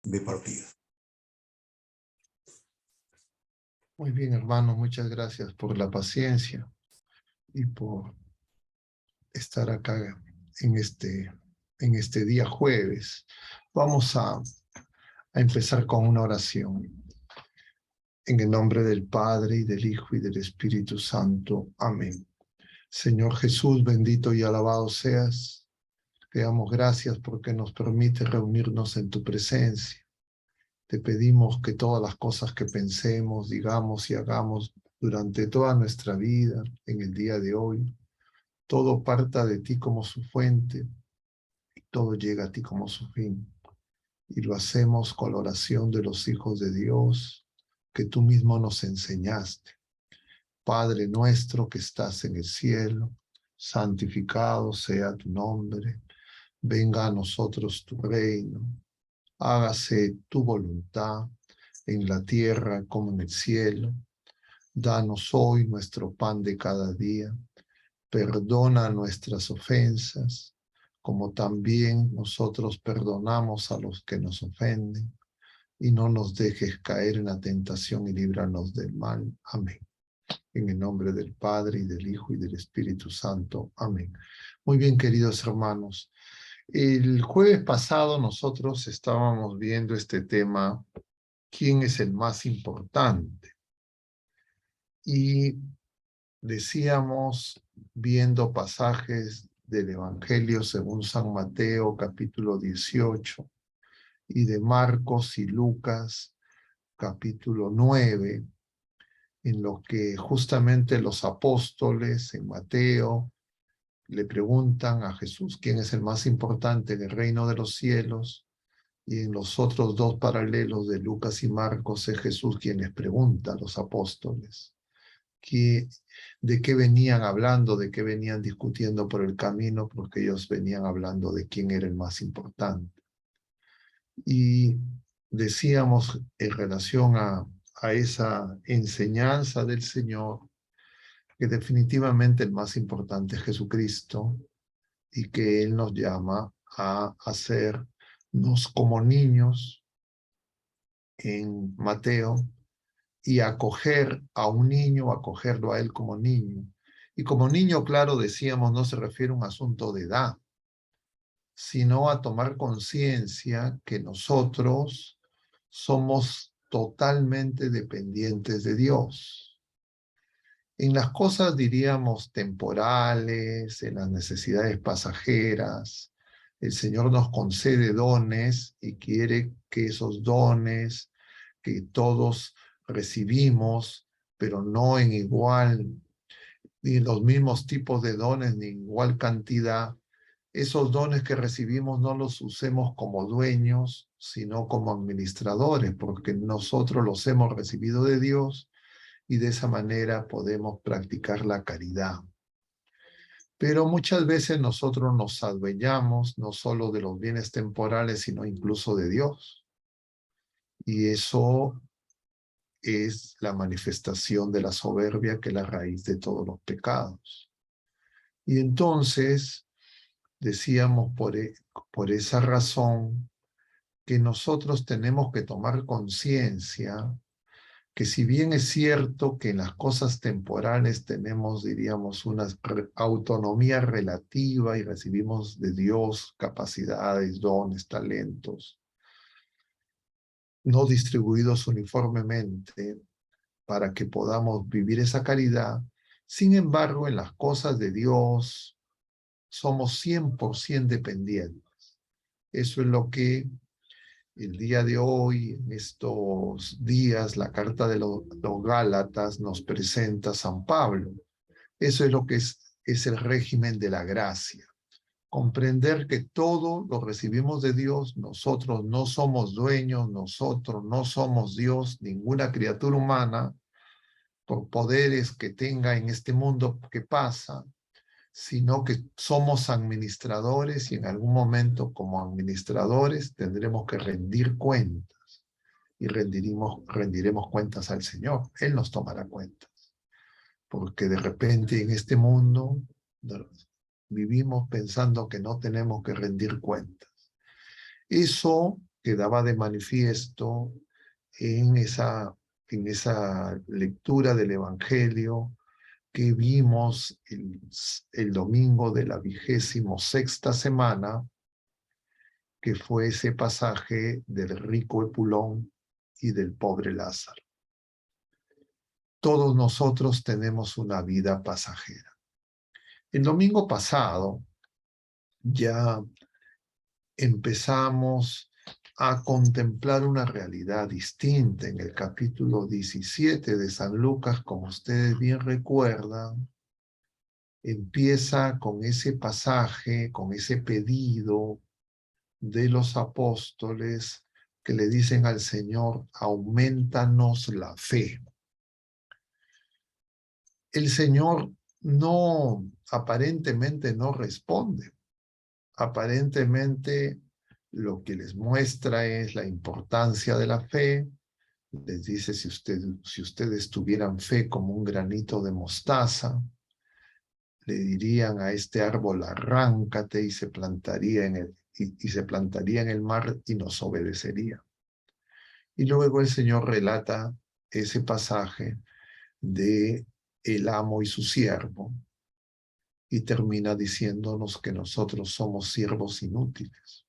de partida. Muy bien, hermanos, muchas gracias por la paciencia y por estar acá en este día jueves. Vamos a empezar con una oración. En el nombre del Padre, y del Hijo, y del Espíritu Santo. Amén. Señor Jesús, bendito y alabado seas. Te damos gracias porque nos permite reunirnos en tu presencia. Te pedimos que todas las cosas que pensemos, digamos y hagamos durante toda nuestra vida, en el día de hoy, todo parta de ti como su fuente y todo llega a ti como su fin. Y lo hacemos con la oración de los hijos de Dios que tú mismo nos enseñaste. Padre nuestro que estás en el cielo, santificado sea tu nombre. Venga a nosotros tu reino. Hágase tu voluntad en la tierra como en el cielo. Danos hoy nuestro pan de cada día. Perdona nuestras ofensas, como también nosotros perdonamos a los que nos ofenden. Y no nos dejes caer en la tentación y líbranos del mal. Amén. En el nombre del Padre, y del Hijo, y del Espíritu Santo. Amén. Muy bien, queridos hermanos. El jueves pasado nosotros estábamos viendo este tema, ¿quién es el más importante? Y decíamos, viendo pasajes del Evangelio según San Mateo, capítulo 18, y de Marcos y Lucas, capítulo 9, en los que justamente los apóstoles en Mateo le preguntan a Jesús quién es el más importante en el reino de los cielos, y en los otros dos paralelos de Lucas y Marcos es Jesús quien les pregunta a los apóstoles de qué venían hablando, de qué venían discutiendo por el camino, porque ellos venían hablando de quién era el más importante. Y decíamos en relación a esa enseñanza del Señor, que definitivamente el más importante es Jesucristo y que Él nos llama a hacernos como niños en Mateo y acoger a un niño, acogerlo a Él como niño. Y como niño, claro, decíamos, no se refiere a un asunto de edad, sino a tomar conciencia que nosotros somos totalmente dependientes de Dios. En las cosas, diríamos, temporales, en las necesidades pasajeras, el Señor nos concede dones y quiere que esos dones que todos recibimos, pero no en igual, ni los mismos tipos de dones, ni en igual cantidad, esos dones que recibimos no los usemos como dueños, sino como administradores, porque nosotros los hemos recibido de Dios y de esa manera podemos practicar la caridad. Pero muchas veces nosotros nos adueñamos no solo de los bienes temporales, sino incluso de Dios. Y eso es la manifestación de la soberbia, que es la raíz de todos los pecados. Y entonces decíamos por esa razón que nosotros tenemos que tomar conciencia que si bien es cierto que en las cosas temporales tenemos, diríamos, una autonomía relativa y recibimos de Dios capacidades, dones, talentos, no distribuidos uniformemente para que podamos vivir esa caridad, sin embargo, en las cosas de Dios somos 100% dependientes. Eso es lo que el día de hoy, en estos días, la carta de los Gálatas nos presenta San Pablo. Eso es lo que es el régimen de la gracia. Comprender que todo lo recibimos de Dios, nosotros no somos dueños, nosotros no somos Dios, ninguna criatura humana, por poderes que tenga en este mundo que pasa, sino que somos administradores y en algún momento como administradores tendremos que rendir cuentas y rendiremos cuentas al Señor. Él nos tomará cuentas, porque de repente en este mundo vivimos pensando que no tenemos que rendir cuentas. Eso quedaba de manifiesto en esa lectura del Evangelio que vimos el domingo de la 26ª semana, que fue ese pasaje del rico Epulón y del pobre Lázaro. Todos nosotros tenemos una vida pasajera. El domingo pasado ya empezamos a contemplar una realidad distinta. En el capítulo 17 de San Lucas, como ustedes bien recuerdan, empieza con ese pasaje, con ese pedido de los apóstoles que le dicen al Señor: aumentanos la fe. El Señor aparentemente no responde. Aparentemente lo que les muestra es la importancia de la fe. Les dice: si ustedes tuvieran fe como un granito de mostaza, le dirían a este árbol: arráncate, y se plantaría en el mar y nos obedecería. Y luego el Señor relata ese pasaje de el amo y su siervo, y termina diciéndonos que nosotros somos siervos inútiles.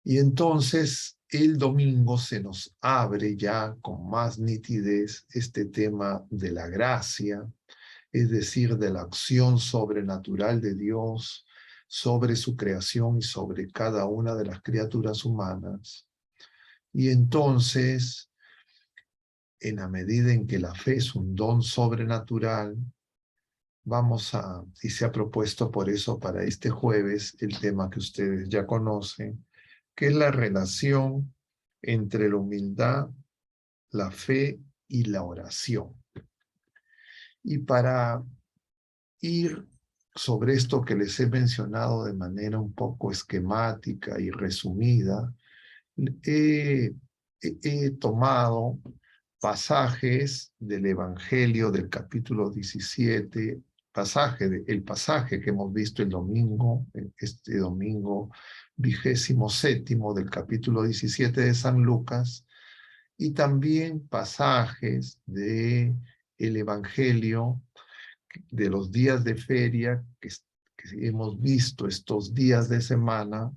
Y entonces el domingo se nos abre ya con más nitidez este tema de la gracia, es decir, de la acción sobrenatural de Dios sobre su creación y sobre cada una de las criaturas humanas. Y entonces, en la medida en que la fe es un don sobrenatural, y se ha propuesto por eso para este jueves el tema que ustedes ya conocen, que es la relación entre la humildad, la fe y la oración. Y para ir sobre esto que les he mencionado de manera un poco esquemática y resumida, he tomado pasajes del Evangelio del capítulo 17, el pasaje que hemos visto este domingo 27º del capítulo 17 de San Lucas, y también pasajes del Evangelio de los días de feria que hemos visto estos días de semana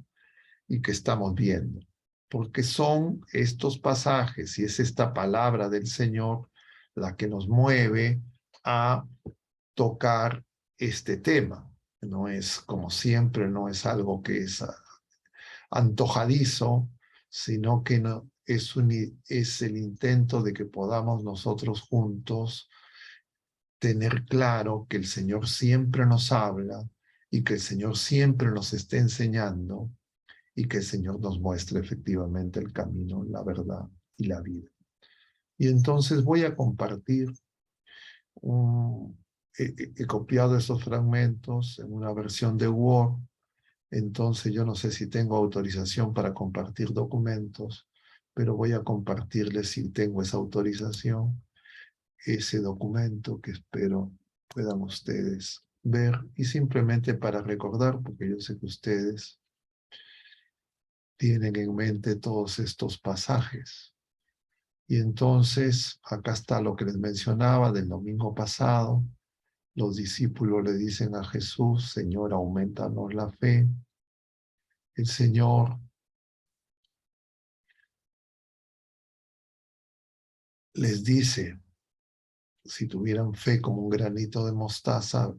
y que estamos viendo. Porque son estos pasajes y es esta palabra del Señor la que nos mueve a tocar este tema. No es, como siempre, no es algo que es antojadizo, sino que es el intento de que podamos nosotros juntos tener claro que el Señor siempre nos habla y que el Señor siempre nos está enseñando, y que el Señor nos muestre efectivamente el camino, la verdad y la vida. Y entonces voy a compartir, he copiado estos fragmentos en una versión de Word. Entonces yo no sé si tengo autorización para compartir documentos, pero voy a compartirles, si tengo esa autorización, ese documento que espero puedan ustedes ver, y simplemente para recordar, porque yo sé que ustedes tienen en mente todos estos pasajes. Y entonces, acá está lo que les mencionaba del domingo pasado. Los discípulos le dicen a Jesús: Señor, aumentanos la fe. El Señor les dice: si tuvieran fe como un granito de mostaza,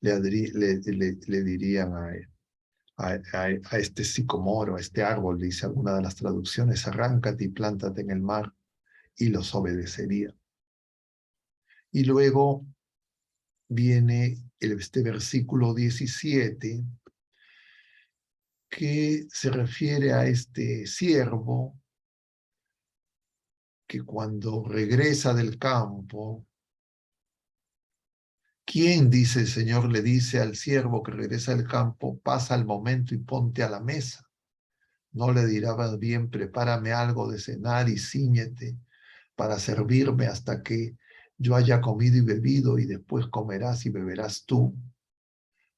le dirían a este sicomoro, a este árbol, dice alguna de las traducciones: arráncate y plántate en el mar, y los obedecería. Y luego viene este versículo 17, que se refiere a este siervo que cuando regresa del campo, ¿quién, dice el Señor, le dice al siervo que regresa del campo: pasa al momento y ponte a la mesa? No le dirá más bien: prepárame algo de cenar y cíñete para servirme hasta que yo haya comido y bebido, y después comerás y beberás tú?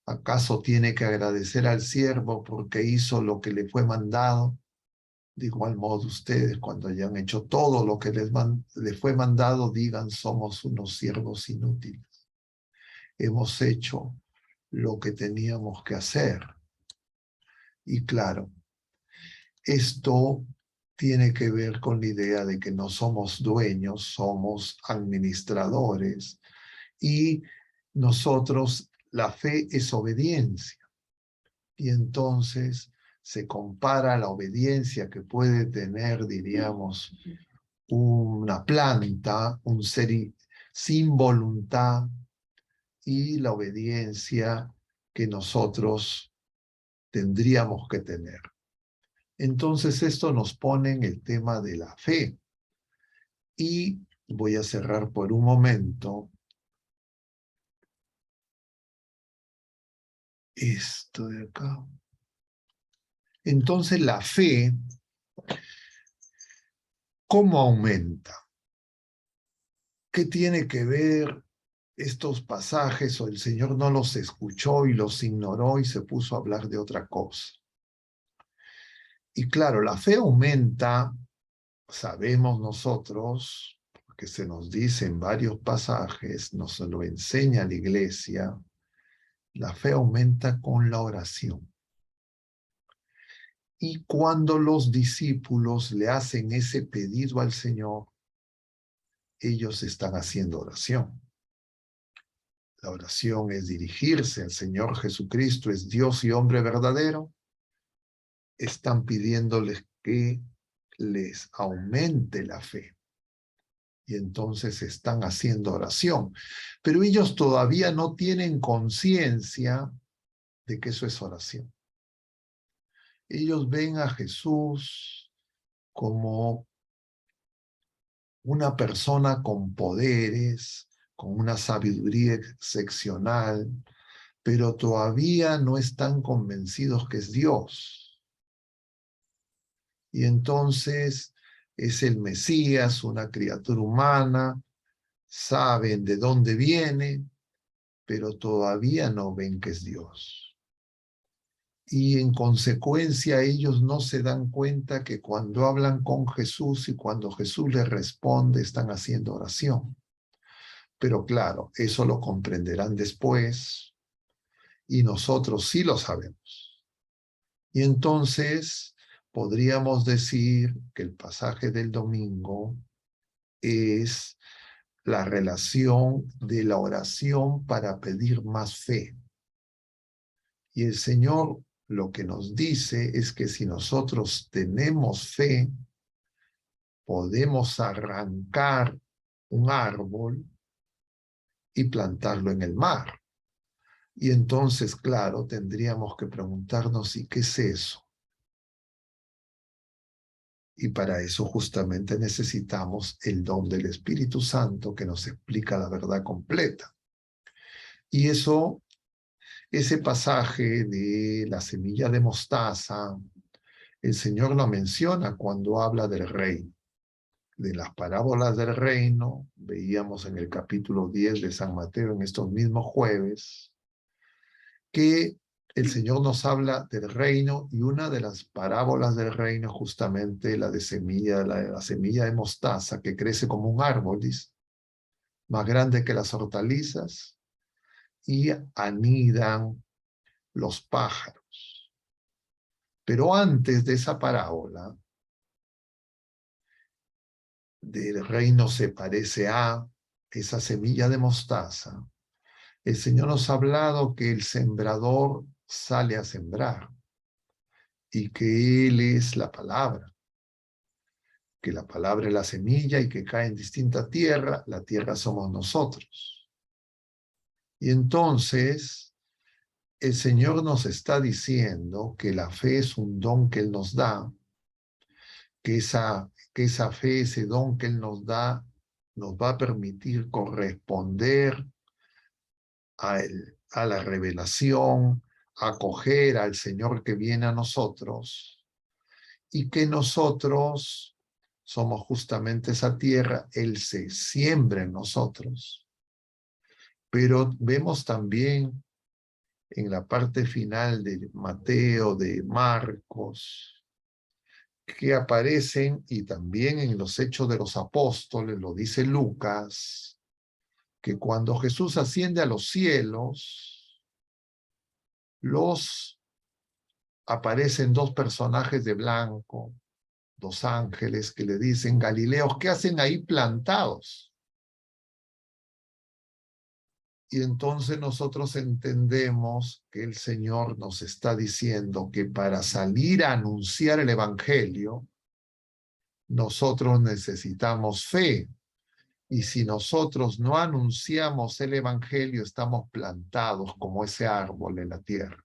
¿Acaso tiene que agradecer al siervo porque hizo lo que le fue mandado? De igual modo, ustedes, cuando hayan hecho todo lo que les fue mandado, digan, somos unos siervos inútiles. Hemos hecho lo que teníamos que hacer. Y claro, esto tiene que ver con la idea de que no somos dueños, somos administradores. Y nosotros, la fe es obediencia. Y entonces se compara la obediencia que puede tener, diríamos, una planta, un ser sin voluntad, y la obediencia que nosotros tendríamos que tener. Entonces esto nos pone en el tema de la fe. Y voy a cerrar por un momento esto de acá. Entonces la fe, ¿cómo aumenta? ¿Qué tiene que ver estos pasajes? O el Señor no los escuchó y los ignoró y se puso a hablar de otra cosa. Y claro, la fe aumenta, sabemos nosotros, porque se nos dice en varios pasajes, nos lo enseña la iglesia, la fe aumenta con la oración. Y cuando los discípulos le hacen ese pedido al Señor, ellos están haciendo oración. La oración es dirigirse al Señor Jesucristo, es Dios y hombre verdadero. Están pidiéndoles que les aumente la fe. Y entonces están haciendo oración. Pero ellos todavía no tienen conciencia de que eso es oración. Ellos ven a Jesús como una persona con poderes, con una sabiduría excepcional, pero todavía no están convencidos que es Dios. Y entonces es el Mesías, una criatura humana, saben de dónde viene, pero todavía no ven que es Dios. Y en consecuencia ellos no se dan cuenta que cuando hablan con Jesús y cuando Jesús les responde están haciendo oración. Pero claro, eso lo comprenderán después y nosotros sí lo sabemos. Y entonces podríamos decir que el pasaje del domingo es la relación de la oración para pedir más fe. Y el Señor lo que nos dice es que si nosotros tenemos fe, podemos arrancar un árbol y plantarlo en el mar. Y entonces, claro, tendríamos que preguntarnos, ¿y qué es eso? Y para eso justamente necesitamos el don del Espíritu Santo que nos explica la verdad completa. Y eso, ese pasaje de la semilla de mostaza, el Señor lo menciona cuando habla del reino. De las parábolas del reino, veíamos en el capítulo 10 de San Mateo en estos mismos jueves, que el Señor nos habla del reino y una de las parábolas del reino justamente la de la semilla de mostaza que crece como un árbol, dice, más grande que las hortalizas y anidan los pájaros. Pero antes de esa parábola, del reino se parece a esa semilla de mostaza, el Señor nos ha hablado que el sembrador sale a sembrar y que Él es la palabra, que la palabra es la semilla y que cae en distinta tierra, la tierra somos nosotros. Y entonces el Señor nos está diciendo que la fe es un don que Él nos da, que esa fe, ese don que Él nos da, nos va a permitir corresponder a la revelación, acoger al Señor que viene a nosotros, y que nosotros somos justamente esa tierra, Él se siembra en nosotros. Pero vemos también en la parte final de Mateo, de Marcos, que aparecen, y también en los Hechos de los Apóstoles, lo dice Lucas, que cuando Jesús asciende a los cielos, aparecen dos personajes de blanco, dos ángeles que le dicen: Galileos, ¿qué hacen ahí plantados? Y entonces nosotros entendemos que el Señor nos está diciendo que para salir a anunciar el Evangelio, nosotros necesitamos fe. Y si nosotros no anunciamos el Evangelio, estamos plantados como ese árbol en la tierra.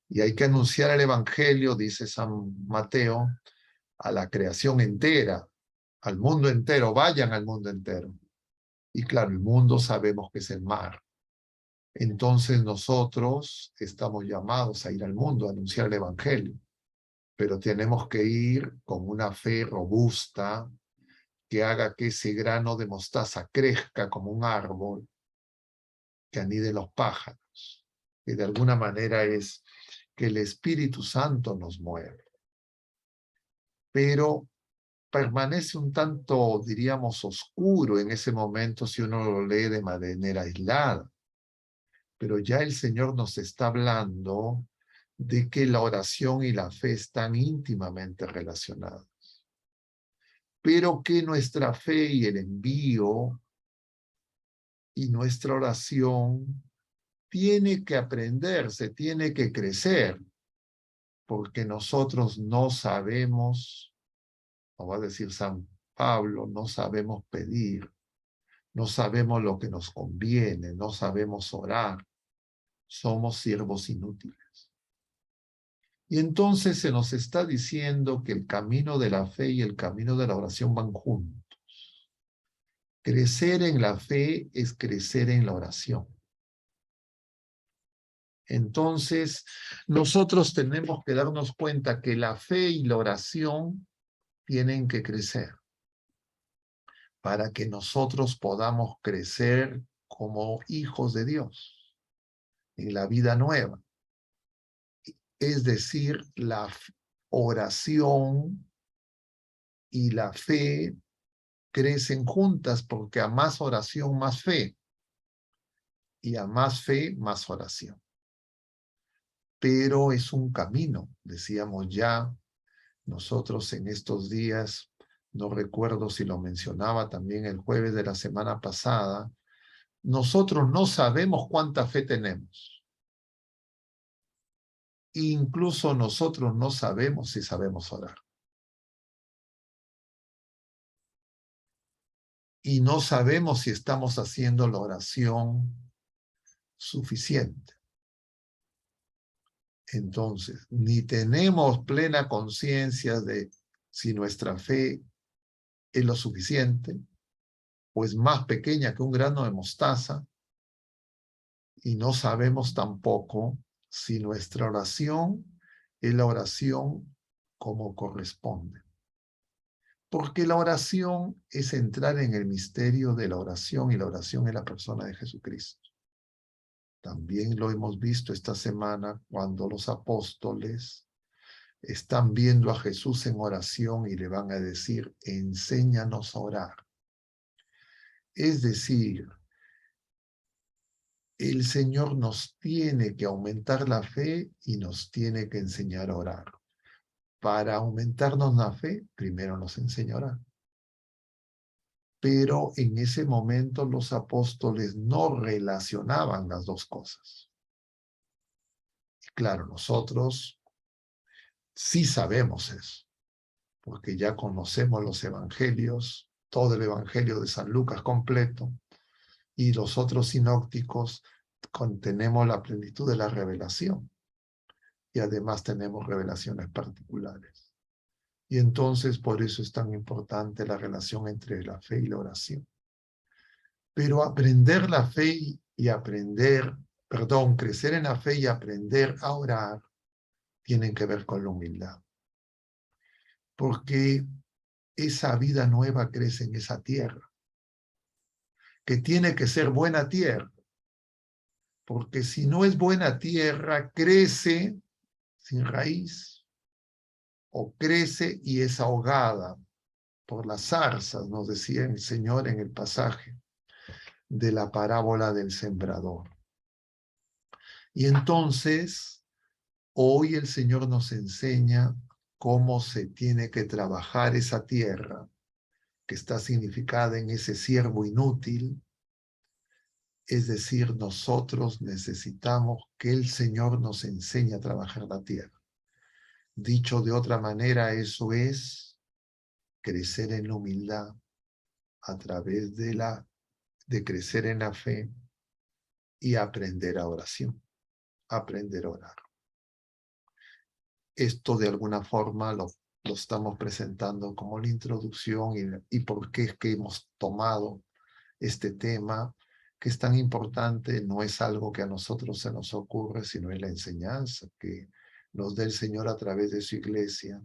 Y hay que anunciar el Evangelio, dice San Mateo, a la creación entera, al mundo entero. Vayan al mundo entero. Y claro, el mundo sabemos que es el mar. Entonces nosotros estamos llamados a ir al mundo a anunciar el Evangelio, pero tenemos que ir con una fe robusta que haga que ese grano de mostaza crezca como un árbol, que anide los pájaros, que de alguna manera es que el Espíritu Santo nos mueve. Pero permanece un tanto, diríamos, oscuro en ese momento si uno lo lee de manera aislada. Pero ya el Señor nos está hablando de que la oración y la fe están íntimamente relacionadas. Pero que nuestra fe y el envío y nuestra oración tiene que aprenderse, tiene que crecer, porque nosotros no sabemos, como va a decir San Pablo, no sabemos pedir, no sabemos lo que nos conviene, no sabemos orar, somos siervos inútiles. Y entonces se nos está diciendo que el camino de la fe y el camino de la oración van juntos. Crecer en la fe es crecer en la oración. Entonces, nosotros tenemos que darnos cuenta que la fe y la oración tienen que crecer para que nosotros podamos crecer como hijos de Dios en la vida nueva. Es decir, la oración y la fe crecen juntas porque a más oración, más fe. Y a más fe, más oración. Pero es un camino, decíamos ya nosotros en estos días, no recuerdo si lo mencionaba también el jueves de la semana pasada, nosotros no sabemos cuánta fe tenemos. Incluso nosotros no sabemos si sabemos orar. Y no sabemos si estamos haciendo la oración suficiente. Entonces, ni tenemos plena conciencia de si nuestra fe es lo suficiente, o es más pequeña que un grano de mostaza, y no sabemos tampoco si nuestra oración es la oración como corresponde. Porque la oración es entrar en el misterio de la oración, y la oración es la persona de Jesucristo. También lo hemos visto esta semana cuando los apóstoles están viendo a Jesús en oración y le van a decir: enséñanos a orar. Es decir, el Señor nos tiene que aumentar la fe y nos tiene que enseñar a orar. Para aumentarnos la fe, primero nos enseña a orar. Pero en ese momento los apóstoles no relacionaban las dos cosas. Y claro, nosotros sí sabemos eso, porque ya conocemos los evangelios, todo el evangelio de San Lucas completo, y los otros sinópticos contenemos la plenitud de la revelación. Y además tenemos revelaciones particulares. Y entonces por eso es tan importante la relación entre la fe y la oración. Pero aprender la fe y crecer en la fe y aprender a orar tienen que ver con la humildad. Porque esa vida nueva crece en esa tierra, que tiene que ser buena tierra. Porque si no es buena tierra, crece sin raíz. o crece y es ahogada por las zarzas, nos decía el Señor en el pasaje de la parábola del sembrador. Y entonces, hoy el Señor nos enseña cómo se tiene que trabajar esa tierra, que está significada en ese siervo inútil. Es decir, nosotros necesitamos que el Señor nos enseñe a trabajar la tierra. Dicho de otra manera, eso es crecer en la humildad a través de crecer en la fe y aprender a oración, aprender a orar. Esto de alguna forma lo estamos presentando como la introducción y por qué es que hemos tomado este tema que es tan importante. No es algo que a nosotros se nos ocurre, sino es la enseñanza que nos da el Señor a través de su iglesia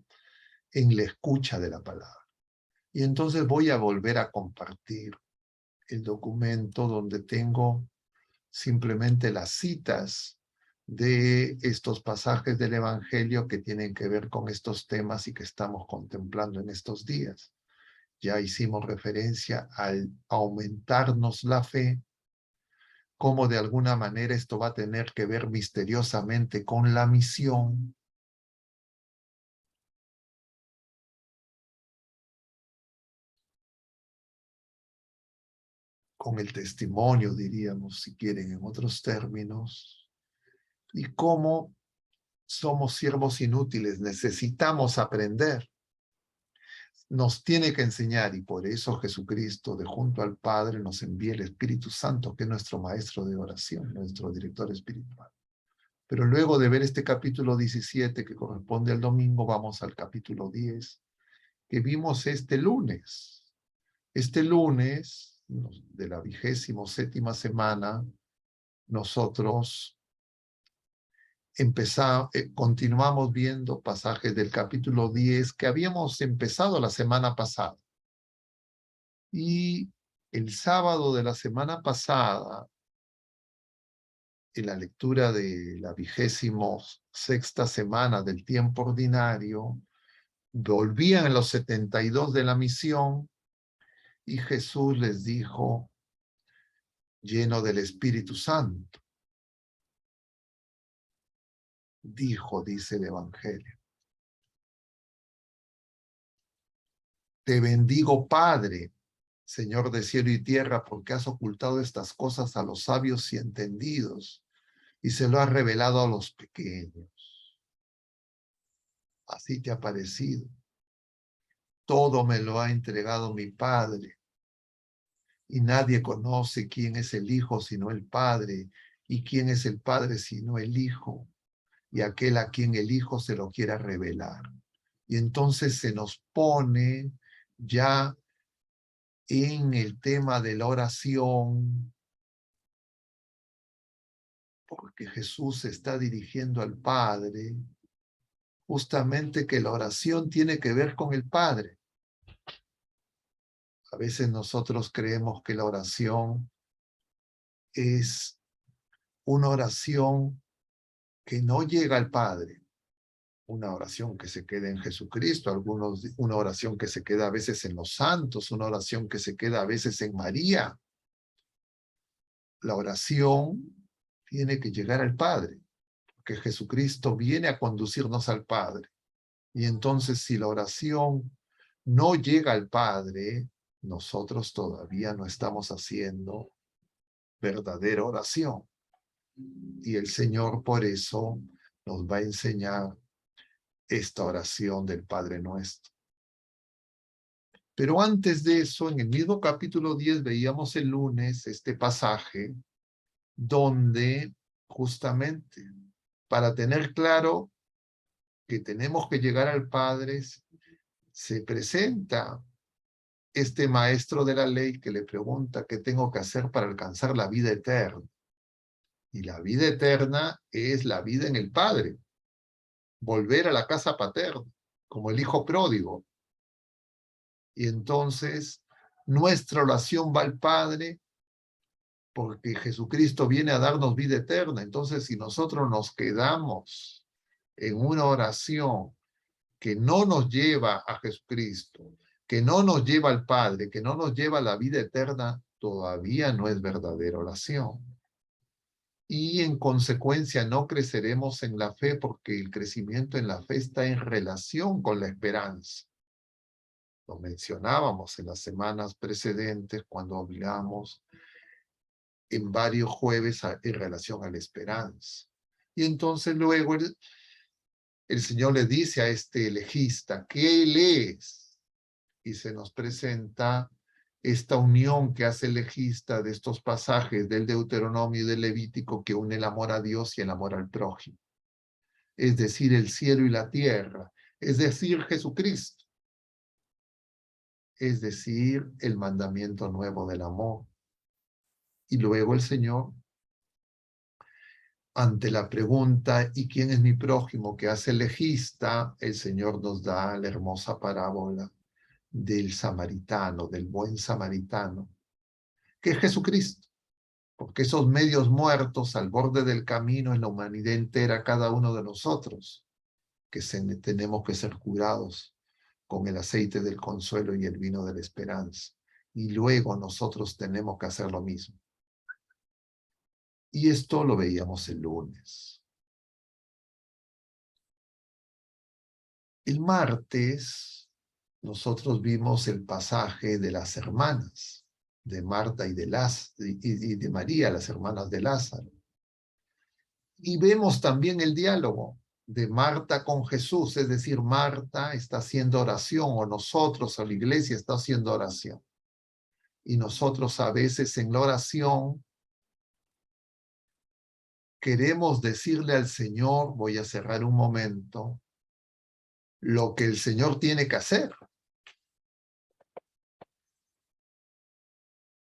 en la escucha de la palabra. Y entonces voy a volver a compartir el documento donde tengo simplemente las citas de estos pasajes del Evangelio que tienen que ver con estos temas y que estamos contemplando en estos días. Ya hicimos referencia al aumentarnos la fe, cómo de alguna manera esto va a tener que ver misteriosamente con la misión, con el testimonio, diríamos, si quieren, en otros términos, y cómo somos siervos inútiles, necesitamos aprender. Nos tiene que enseñar, y por eso Jesucristo, de junto al Padre, nos envía el Espíritu Santo, que es nuestro maestro de oración, nuestro director espiritual. Pero luego de ver este capítulo 17, que corresponde al domingo, vamos al capítulo 10, que vimos este lunes. Este lunes, de la 27ª semana, nosotros continuamos viendo pasajes del capítulo 10 que habíamos empezado la semana pasada. Y el sábado de la semana pasada, en la lectura de la 26ª semana del tiempo ordinario, volvían los 72 de la misión y Jesús les dijo, lleno del Espíritu Santo, dice el Evangelio: te bendigo, Padre, Señor de cielo y tierra, porque has ocultado estas cosas a los sabios y entendidos y se lo has revelado a los pequeños. Así te ha parecido. Todo me lo ha entregado mi Padre, y nadie conoce quién es el Hijo sino el Padre, y quién es el Padre sino el Hijo, y aquel a quien el Hijo se lo quiera revelar. Y entonces se nos pone ya en el tema de la oración, porque Jesús se está dirigiendo al Padre, justamente que la oración tiene que ver con el Padre. A veces nosotros creemos que la oración es una oración que no llega al Padre, una oración que se queda en Jesucristo, una oración que se queda a veces en los santos, una oración que se queda a veces en María. La oración tiene que llegar al Padre, porque Jesucristo viene a conducirnos al Padre. Y entonces, si la oración no llega al Padre, nosotros todavía no estamos haciendo verdadera oración. Y el Señor por eso nos va a enseñar esta oración del Padre Nuestro. Pero antes de eso, en el mismo capítulo 10 veíamos el lunes este pasaje donde justamente para tener claro que tenemos que llegar al Padre, se presenta este maestro de la ley que le pregunta qué tengo que hacer para alcanzar la vida eterna. Y la vida eterna es la vida en el Padre, volver a la casa paterna, como el hijo pródigo. Y entonces nuestra oración va al Padre porque Jesucristo viene a darnos vida eterna. Entonces, si nosotros nos quedamos en una oración que no nos lleva a Jesucristo, que no nos lleva al Padre, que no nos lleva a la vida eterna, todavía no es verdadera oración. Y en consecuencia no creceremos en la fe porque el crecimiento en la fe está en relación con la esperanza. Lo mencionábamos en las semanas precedentes cuando hablamos en varios jueves en relación a la esperanza. Y entonces luego el Señor le dice a este elegista que Él es, y se nos presenta esta unión que hace el elegista de estos pasajes del Deuteronomio y del Levítico que une el amor a Dios y el amor al prójimo. Es decir, el cielo y la tierra, es decir, Jesucristo, es decir, el mandamiento nuevo del amor. Y luego el Señor, ante la pregunta, ¿y quién es mi prójimo?, que hace el legista, el Señor nos da la hermosa parábola del samaritano, del buen samaritano, que es Jesucristo, porque esos medios muertos al borde del camino en la humanidad entera, cada uno de nosotros, que tenemos que ser curados con el aceite del consuelo y el vino de la esperanza. Y luego nosotros tenemos que hacer lo mismo. Y esto lo veíamos el lunes. El martes nosotros vimos el pasaje de las hermanas, de Marta y de María, las hermanas de Lázaro. Y vemos también el diálogo de Marta con Jesús, es decir, Marta está haciendo oración, o nosotros, o la iglesia está haciendo oración. Y nosotros a veces en la oración queremos decirle al Señor, voy a cerrar un momento, lo que el Señor tiene que hacer.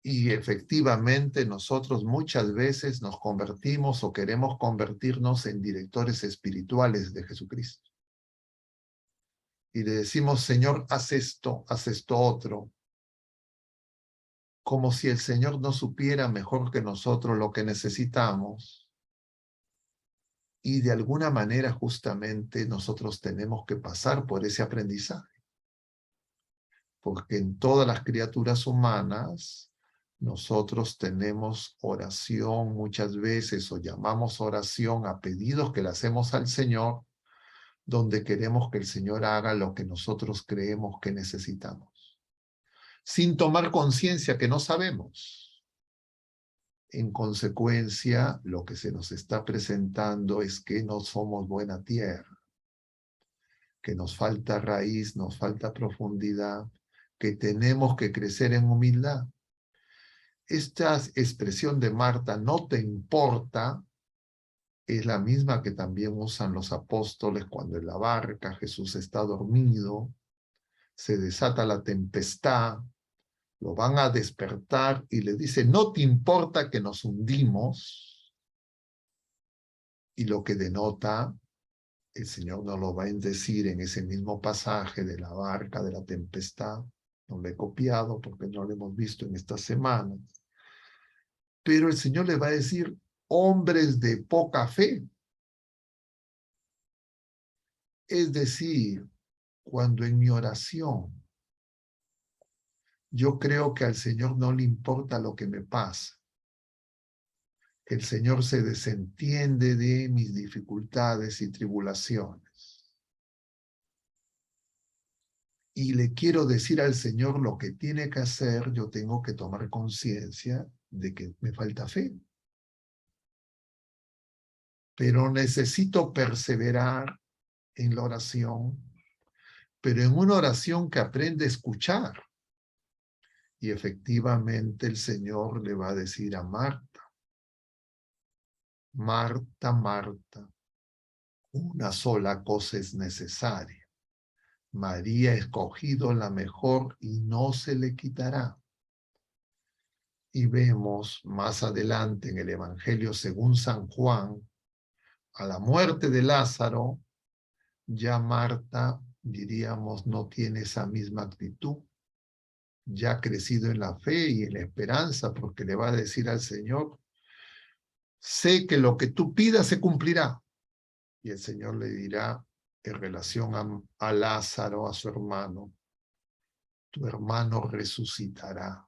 Y efectivamente nosotros muchas veces nos convertimos o queremos convertirnos en directores espirituales de Jesucristo. Y le decimos, Señor, haz esto otro. Como si el Señor no supiera mejor que nosotros lo que necesitamos. Y de alguna manera justamente nosotros tenemos que pasar por ese aprendizaje. Porque en todas las criaturas humanas nosotros tenemos oración muchas veces o llamamos oración a pedidos que le hacemos al Señor, donde queremos que el Señor haga lo que nosotros creemos que necesitamos, sin tomar conciencia que no sabemos. En consecuencia, lo que se nos está presentando es que no somos buena tierra, que nos falta raíz, nos falta profundidad, que tenemos que crecer en humildad. Esta expresión de Marta, no te importa, es la misma que también usan los apóstoles cuando en la barca Jesús está dormido, se desata la tempestad, lo van a despertar y le dice, no te importa que nos hundimos, y lo que denota, el Señor nos lo va a decir en ese mismo pasaje de la barca, de la tempestad, no lo he copiado porque no lo hemos visto en estas semanas, pero el Señor le va a decir, hombres de poca fe. Es decir, cuando en mi oración yo creo que al Señor no le importa lo que me pasa, que el Señor se desentiende de mis dificultades y tribulaciones, y le quiero decir al Señor lo que tiene que hacer, yo tengo que tomar conciencia de que me falta fe. Pero necesito perseverar en la oración, pero en una oración que aprende a escuchar. Y efectivamente el Señor le va a decir a Marta, Marta, Marta, una sola cosa es necesaria. María ha escogido la mejor y no se le quitará. Y vemos más adelante en el Evangelio según San Juan, a la muerte de Lázaro, ya Marta, diríamos, no tiene esa misma actitud. Ya ha crecido en la fe y en la esperanza, porque le va a decir al Señor, sé que lo que tú pidas se cumplirá. Y el Señor le dirá, en relación a Lázaro, a su hermano. Tu hermano resucitará.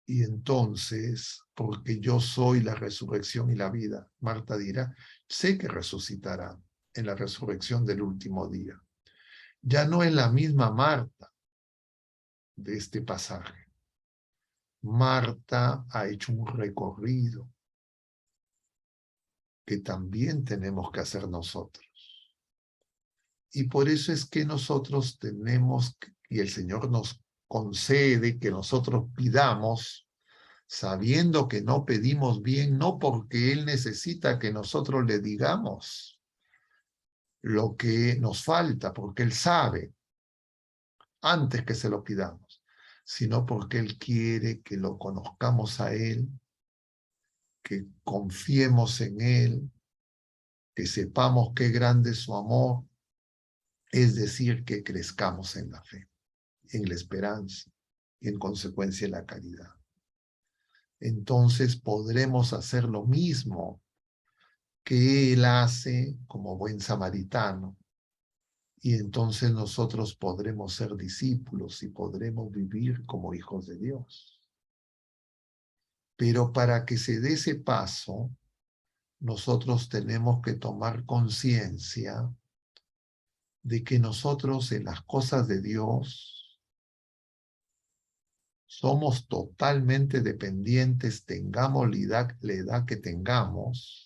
Y entonces, porque yo soy la resurrección y la vida, Marta dirá, sé que resucitará en la resurrección del último día. Ya no es la misma Marta de este pasaje. Marta ha hecho un recorrido que también tenemos que hacer nosotros. Y por eso es que nosotros tenemos, y el Señor nos concede que nosotros pidamos, sabiendo que no pedimos bien, no porque Él necesita que nosotros le digamos lo que nos falta, porque Él sabe antes que se lo pidamos, sino porque Él quiere que lo conozcamos a Él, que confiemos en Él, que sepamos qué grande es su amor, es decir, que crezcamos en la fe, en la esperanza y en consecuencia en la caridad. Entonces podremos hacer lo mismo que Él hace como buen samaritano, y entonces nosotros podremos ser discípulos y podremos vivir como hijos de Dios. Pero para que se dé ese paso, nosotros tenemos que tomar conciencia de que nosotros en las cosas de Dios somos totalmente dependientes, tengamos la edad que tengamos.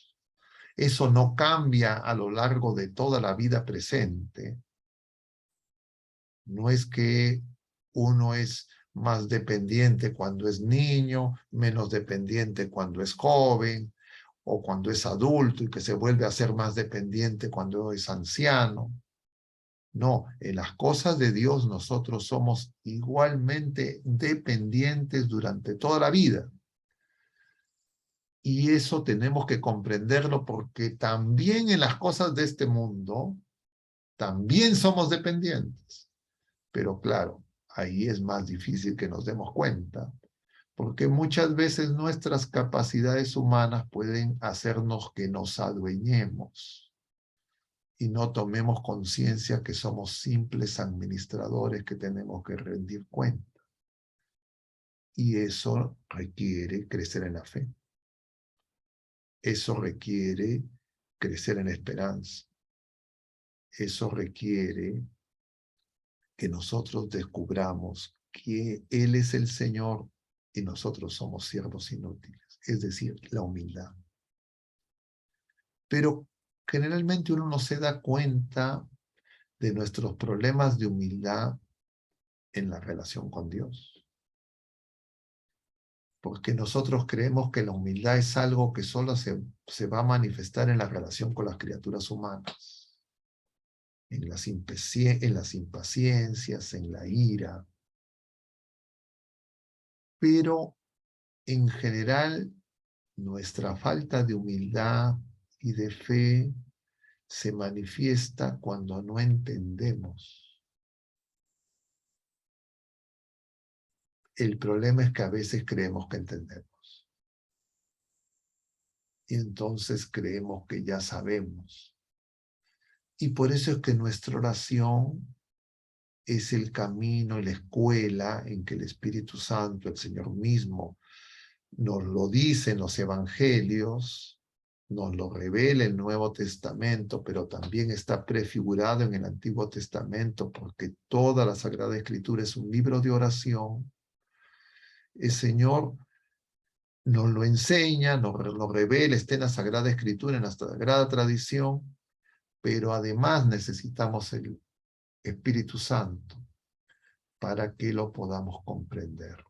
Eso no cambia a lo largo de toda la vida presente. No es que uno es más dependiente cuando es niño, menos dependiente cuando es joven, o cuando es adulto y que se vuelve a ser más dependiente cuando es anciano. No, en las cosas de Dios nosotros somos igualmente dependientes durante toda la vida. Y eso tenemos que comprenderlo porque también en las cosas de este mundo, también somos dependientes. Pero claro, ahí es más difícil que nos demos cuenta, porque muchas veces nuestras capacidades humanas pueden hacernos que nos adueñemos y no tomemos conciencia que somos simples administradores que tenemos que rendir cuenta. Y eso requiere crecer en la fe. Eso requiere crecer en esperanza. Eso requiere que nosotros descubramos que Él es el Señor y nosotros somos siervos inútiles, es decir, la humildad. Pero generalmente uno no se da cuenta de nuestros problemas de humildad en la relación con Dios. Porque nosotros creemos que la humildad es algo que solo se va a manifestar en la relación con las criaturas humanas, en las impaciencias, en la ira. Pero en general, nuestra falta de humildad y de fe se manifiesta cuando no entendemos. El problema es que a veces creemos que entendemos. Y entonces creemos que ya sabemos. Y por eso es que nuestra oración es el camino y la escuela en que el Espíritu Santo, el Señor mismo, nos lo dice en los evangelios, nos lo revela el Nuevo Testamento, pero también está prefigurado en el Antiguo Testamento, porque toda la Sagrada Escritura es un libro de oración. El Señor nos lo enseña, nos lo revela, está en la Sagrada Escritura, en la Sagrada Tradición, pero además necesitamos el Espíritu Santo para que lo podamos comprender.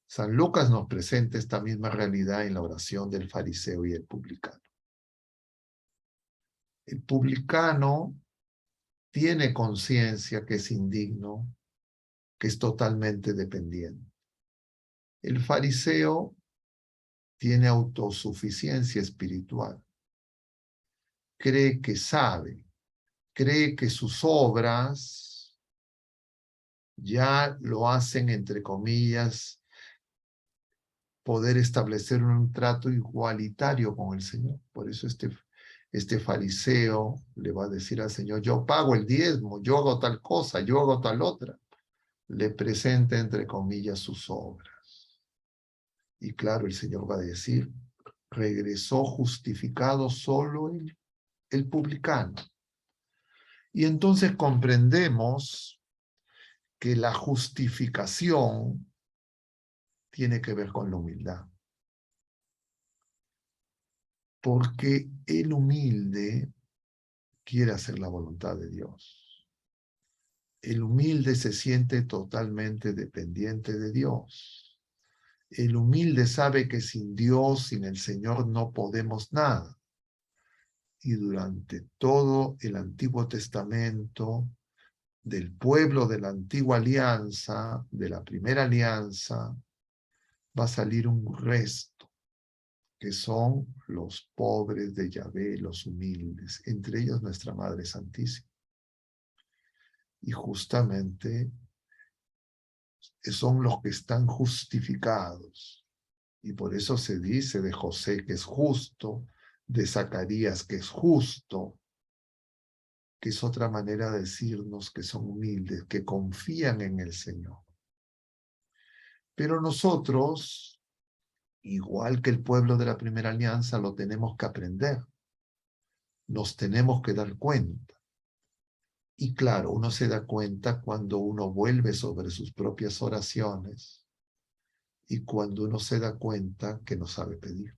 San Lucas nos presenta esta misma realidad en la oración del fariseo y el publicano. El publicano tiene conciencia que es indigno, que es totalmente dependiente. El fariseo tiene autosuficiencia espiritual. Cree que sabe, cree que sus obras ya lo hacen, entre comillas, poder establecer un trato igualitario con el Señor. Por eso este Este fariseo le va a decir al Señor, yo pago el diezmo, yo hago tal cosa, yo hago tal otra. Le presenta, entre comillas, sus obras. Y claro, el Señor va a decir, regresó justificado solo el publicano. Y entonces comprendemos que la justificación tiene que ver con la humildad. Porque el humilde quiere hacer la voluntad de Dios. El humilde se siente totalmente dependiente de Dios. El humilde sabe que sin Dios, sin el Señor, no podemos nada. Y durante todo el Antiguo Testamento, del pueblo de la antigua alianza, de la primera alianza, va a salir un resto, que son los pobres de Yahvé, los humildes, entre ellos nuestra Madre Santísima. Y justamente son los que están justificados. Y por eso se dice de José que es justo, de Zacarías que es justo, que es otra manera de decirnos que son humildes, que confían en el Señor. Pero nosotros, igual que el pueblo de la primera alianza, lo tenemos que aprender. Nos tenemos que dar cuenta. Y claro, uno se da cuenta cuando uno vuelve sobre sus propias oraciones y cuando uno se da cuenta que no sabe pedir.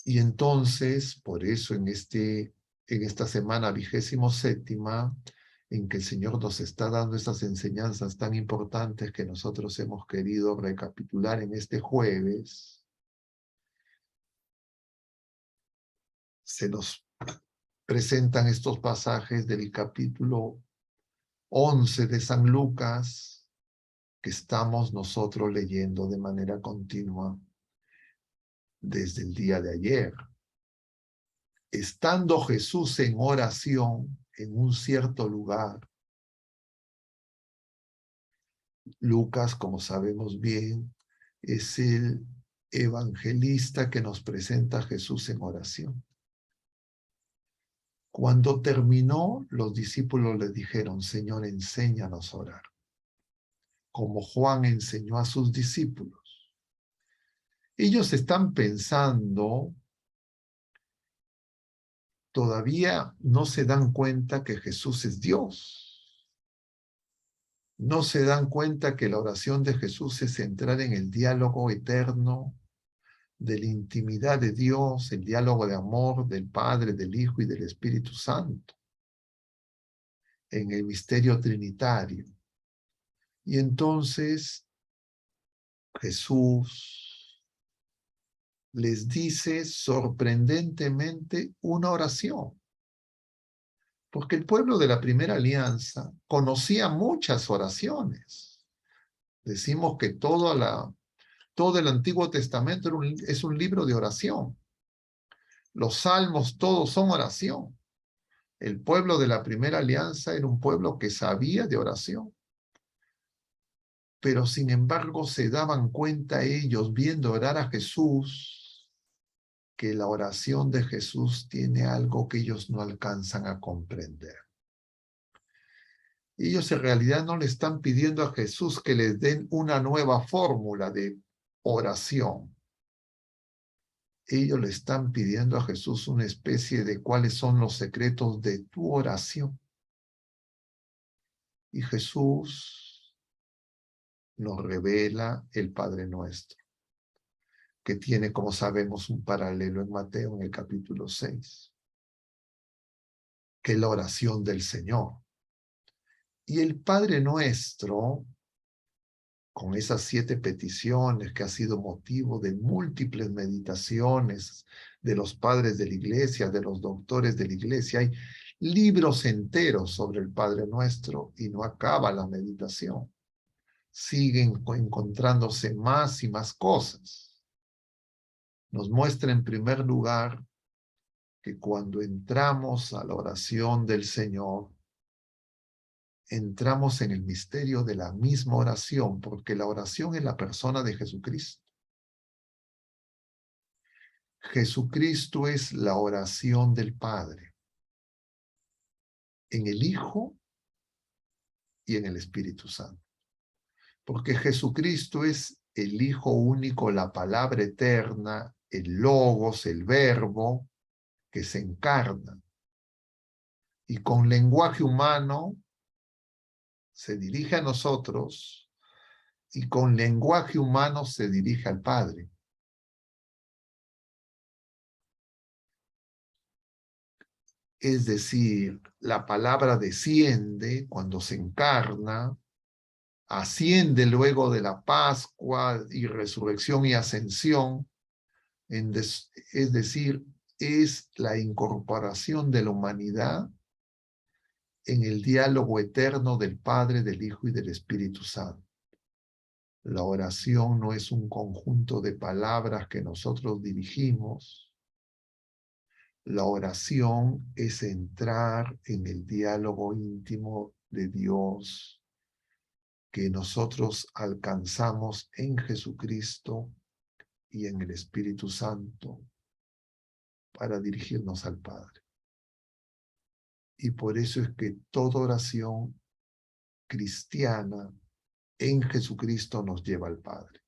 Y entonces, por eso en esta semana 27ª, en que el Señor nos está dando estas enseñanzas tan importantes que nosotros hemos querido recapitular en este jueves, se nos presentan estos pasajes del capítulo 11 de San Lucas, que estamos nosotros leyendo de manera continua desde el día de ayer. Estando Jesús en oración en un cierto lugar, Lucas, como sabemos bien, es el evangelista que nos presenta a Jesús en oración. Cuando terminó, los discípulos le dijeron, Señor, enséñanos a orar, como Juan enseñó a sus discípulos. Ellos están pensando, todavía no se dan cuenta que Jesús es Dios. No se dan cuenta que la oración de Jesús es entrar en el diálogo eterno de la intimidad de Dios, el diálogo de amor del Padre, del Hijo y del Espíritu Santo, en el misterio trinitario. Y entonces Jesús les dice sorprendentemente una oración, porque el pueblo de la primera alianza conocía muchas oraciones. Decimos que todo el Antiguo Testamento es un libro de oración. Los salmos todos son oración. El pueblo de la primera alianza era un pueblo que sabía de oración. Pero sin embargo se daban cuenta ellos, viendo orar a Jesús, que la oración de Jesús tiene algo que ellos no alcanzan a comprender. Ellos en realidad no le están pidiendo a Jesús que les den una nueva fórmula de oración. Ellos le están pidiendo a Jesús una especie de cuáles son los secretos de tu oración. Y Jesús nos revela el Padre Nuestro, que tiene, como sabemos, un paralelo en Mateo en el capítulo 6, que es la oración del Señor. Y el Padre Nuestro, con esas 7 peticiones que ha sido motivo de múltiples meditaciones de los padres de la iglesia, de los doctores de la iglesia, hay libros enteros sobre el Padre Nuestro y no acaba la meditación. Siguen encontrándose más y más cosas. Nos muestra en primer lugar que cuando entramos a la oración del Señor, entramos en el misterio de la misma oración, porque la oración es la persona de Jesucristo. Jesucristo es la oración del Padre, en el Hijo y en el Espíritu Santo. Porque Jesucristo es el Hijo único, la palabra eterna, el Logos, el Verbo, que se encarna. Y con lenguaje humano se dirige a nosotros y con lenguaje humano se dirige al Padre. Es decir, la palabra desciende cuando se encarna, asciende luego de la Pascua y resurrección y ascensión, es decir, es la incorporación de la humanidad en el diálogo eterno del Padre, del Hijo y del Espíritu Santo. La oración no es un conjunto de palabras que nosotros dirigimos. La oración es entrar en el diálogo íntimo de Dios que nosotros alcanzamos en Jesucristo y en el Espíritu Santo para dirigirnos al Padre. Y por eso es que toda oración cristiana en Jesucristo nos lleva al Padre.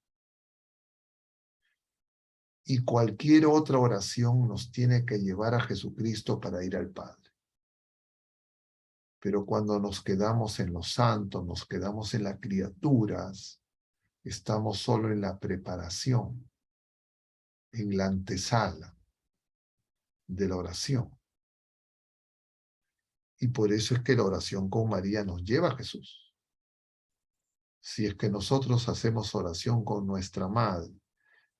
Y cualquier otra oración nos tiene que llevar a Jesucristo para ir al Padre. Pero cuando nos quedamos en los santos, nos quedamos en las criaturas, estamos solo en la preparación, en la antesala de la oración. Y por eso es que la oración con María nos lleva a Jesús. Si es que nosotros hacemos oración con nuestra madre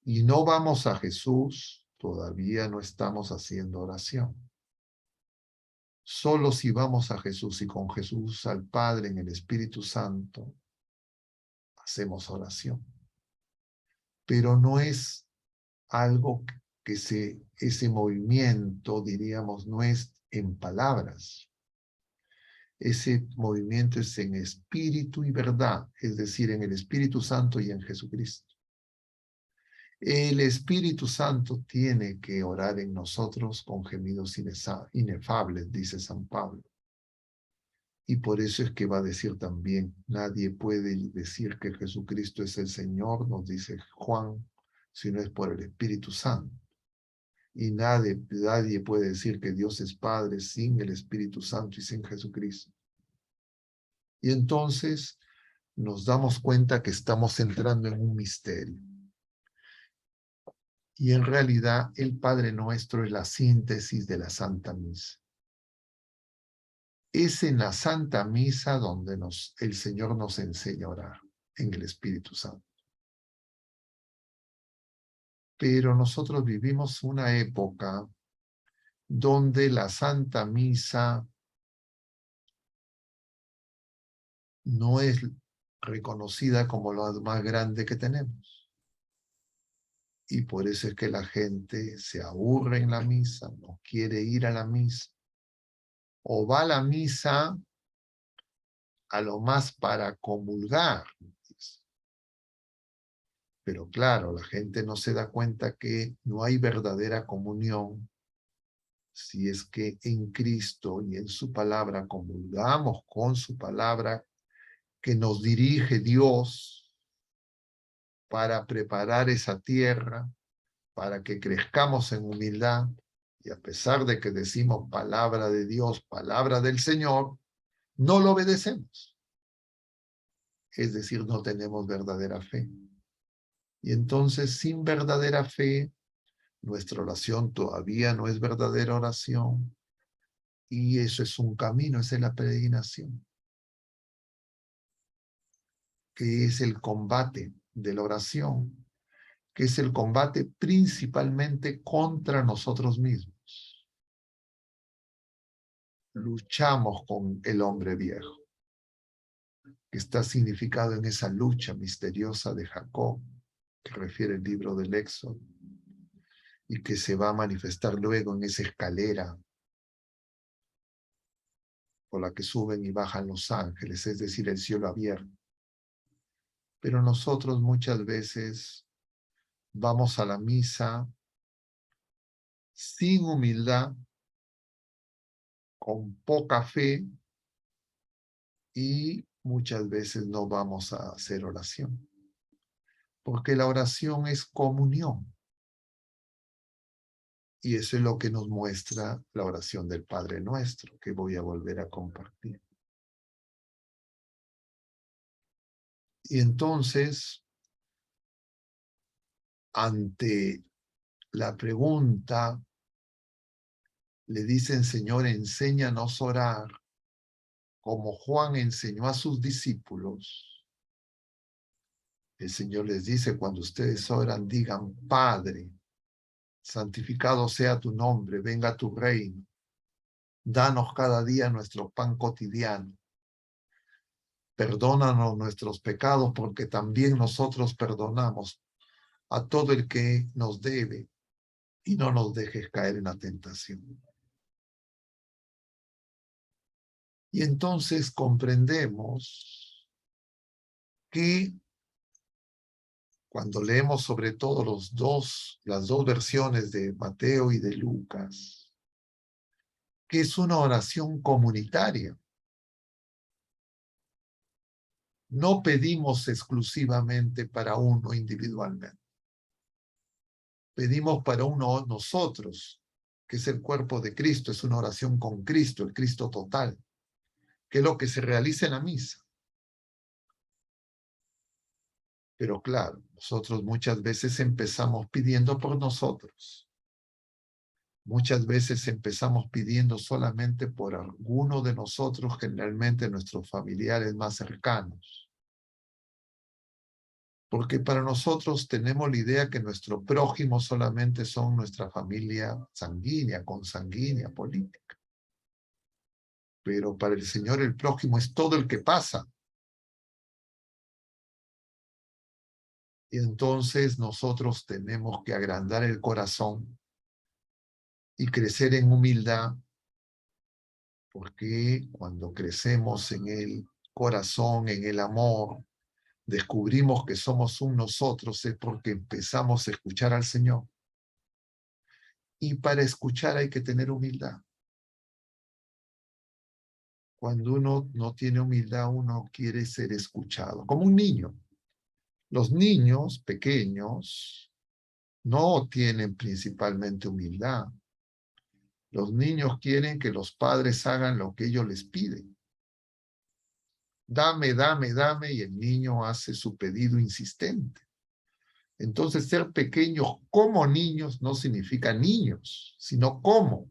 y no vamos a Jesús, todavía no estamos haciendo oración. Solo si vamos a Jesús y con Jesús al Padre en el Espíritu Santo, hacemos oración. Pero no es algo que ese movimiento, diríamos, no es en palabras. Ese movimiento es en espíritu y verdad, es decir, en el Espíritu Santo y en Jesucristo. El Espíritu Santo tiene que orar en nosotros con gemidos inefables, dice San Pablo. Y por eso es que va a decir también, nadie puede decir que Jesucristo es el Señor, nos dice Juan, si no es por el Espíritu Santo. Y nadie puede decir que Dios es Padre sin el Espíritu Santo y sin Jesucristo. Y entonces nos damos cuenta que estamos entrando en un misterio. Y en realidad el Padre Nuestro es la síntesis de la Santa Misa. Es en la Santa Misa donde el Señor nos enseña a orar, en el Espíritu Santo. Pero nosotros vivimos una época donde la Santa Misa no es reconocida como lo más grande que tenemos. Y por eso es que la gente se aburre en la misa, no quiere ir a la misa, o va a la misa a lo más para comulgar. Pero claro, la gente no se da cuenta que no hay verdadera comunión si es que en Cristo y en su palabra comulgamos con su palabra que nos dirige Dios para preparar esa tierra, para que crezcamos en humildad, y a pesar de que decimos palabra de Dios, palabra del Señor, no lo obedecemos. Es decir, no tenemos verdadera fe. Y entonces, sin verdadera fe, nuestra oración todavía no es verdadera oración. Y eso es un camino, esa es la peregrinación, que es el combate de la oración, que es el combate principalmente contra nosotros mismos. Luchamos con el hombre viejo, que está significado en esa lucha misteriosa de Jacob, que refiere el libro del Éxodo, y que se va a manifestar luego en esa escalera por la que suben y bajan los ángeles, es decir, el cielo abierto. Pero nosotros muchas veces vamos a la misa sin humildad, con poca fe, y muchas veces no vamos a hacer oración. Porque la oración es comunión. Y eso es lo que nos muestra la oración del Padre Nuestro, que voy a volver a compartir. Y entonces, ante la pregunta, le dicen, Señor, enséñanos a orar, como Juan enseñó a sus discípulos. El Señor les dice, cuando ustedes oran, digan, Padre, santificado sea tu nombre, venga tu reino. Danos cada día nuestro pan cotidiano. Perdónanos nuestros pecados, porque también nosotros perdonamos a todo el que nos debe, y no nos dejes caer en la tentación. Y entonces comprendemos que cuando leemos sobre todo las dos versiones de Mateo y de Lucas, que es una oración comunitaria. No pedimos exclusivamente para uno individualmente. Pedimos para uno nosotros, que es el cuerpo de Cristo, es una oración con Cristo, el Cristo total, que es lo que se realiza en la misa. Pero claro, nosotros muchas veces empezamos pidiendo por nosotros. Muchas veces empezamos pidiendo solamente por alguno de nosotros, generalmente nuestros familiares más cercanos. Porque para nosotros tenemos la idea que nuestro prójimo solamente son nuestra familia sanguínea, consanguínea, política. Pero para el Señor el prójimo es todo el que pasa. Y entonces nosotros tenemos que agrandar el corazón y crecer en humildad, porque cuando crecemos en el corazón, en el amor, descubrimos que somos un nosotros, es porque empezamos a escuchar al Señor. Y para escuchar hay que tener humildad. Cuando uno no tiene humildad, uno quiere ser escuchado, como un niño. Los niños pequeños no tienen principalmente humildad. Los niños quieren que los padres hagan lo que ellos les piden. Dame, dame, dame, y el niño hace su pedido insistente. Entonces, ser pequeños como niños no significa niños, sino como.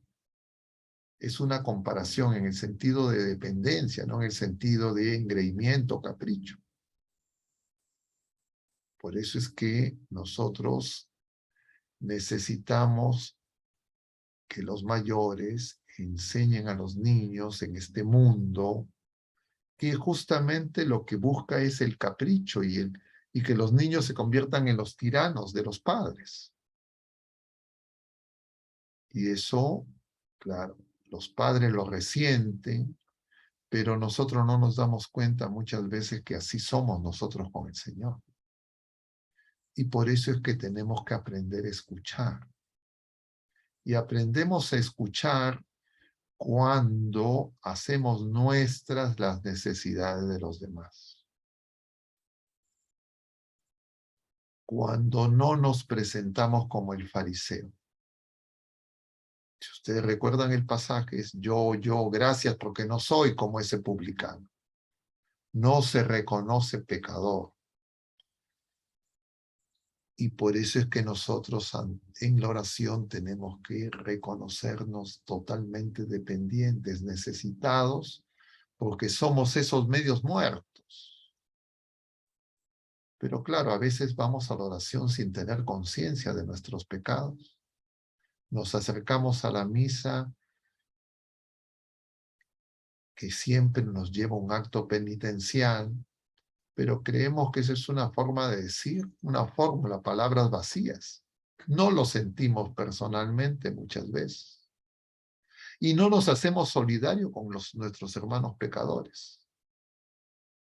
Es una comparación en el sentido de dependencia, no en el sentido de engreimiento, capricho. Por eso es que nosotros necesitamos que los mayores enseñen a los niños en este mundo que justamente lo que busca es el capricho y que los niños se conviertan en los tiranos de los padres. Y eso, claro, los padres lo resienten, pero nosotros no nos damos cuenta muchas veces que así somos nosotros con el Señor. Y por eso es que tenemos que aprender a escuchar. Y aprendemos a escuchar cuando hacemos nuestras las necesidades de los demás. Cuando no nos presentamos como el fariseo. Si ustedes recuerdan el pasaje, es yo, gracias porque no soy como ese publicano. No se reconoce pecador. Y por eso es que nosotros en la oración tenemos que reconocernos totalmente dependientes, necesitados, porque somos esos medios muertos. Pero claro, a veces vamos a la oración sin tener conciencia de nuestros pecados. Nos acercamos a la misa que siempre nos lleva a un acto penitencial, pero creemos que esa es una forma de decir, una fórmula, palabras vacías. No lo sentimos personalmente muchas veces. Y no nos hacemos solidarios con nuestros hermanos pecadores.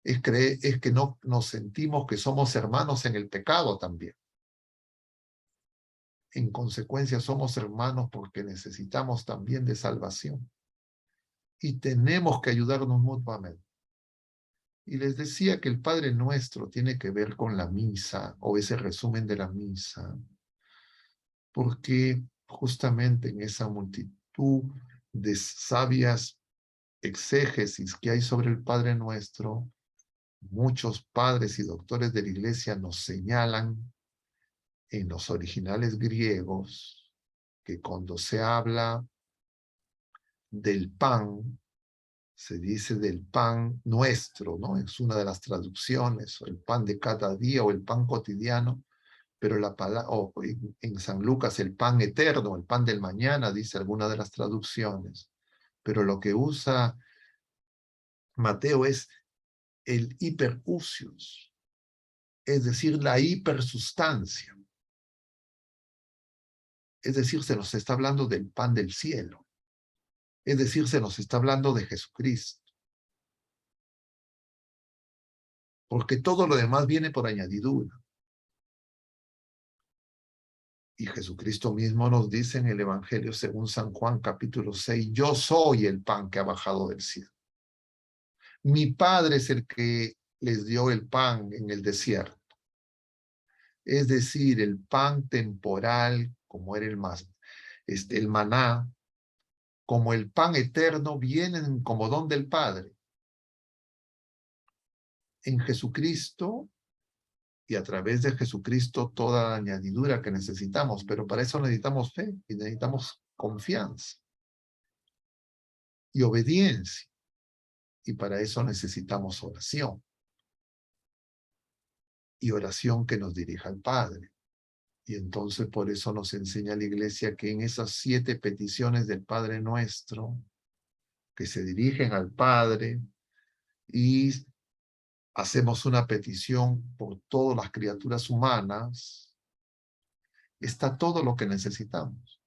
Es que no nos sentimos que somos hermanos en el pecado también. En consecuencia, somos hermanos porque necesitamos también de salvación. Y tenemos que ayudarnos mutuamente. Y les decía que el Padre Nuestro tiene que ver con la misa, o ese resumen de la misa, porque justamente en esa multitud de sabias exégesis que hay sobre el Padre Nuestro, muchos padres y doctores de la Iglesia nos señalan en los originales griegos que cuando se habla del pan, se dice del pan nuestro, ¿no? Es una de las traducciones, o el pan de cada día o el pan cotidiano, pero la palabra, o en San Lucas el pan eterno, el pan del mañana, dice alguna de las traducciones, pero lo que usa Mateo es el hiperusius, es decir, la hipersustancia. Es decir, se nos está hablando del pan del cielo. Es decir, se nos está hablando de Jesucristo. Porque todo lo demás viene por añadidura. Y Jesucristo mismo nos dice en el Evangelio según San Juan capítulo 6, yo soy el pan que ha bajado del cielo. Mi Padre es el que les dio el pan en el desierto. Es decir, el pan temporal, como era el maná, como el pan eterno, vienen como don del Padre. En Jesucristo y a través de Jesucristo toda la añadidura que necesitamos, pero para eso necesitamos fe y necesitamos confianza y obediencia, y para eso necesitamos oración, y oración que nos dirija al Padre. Y entonces por eso nos enseña la Iglesia que en esas 7 peticiones del Padre Nuestro, que se dirigen al Padre, y hacemos una petición por todas las criaturas humanas, está todo lo que necesitamos.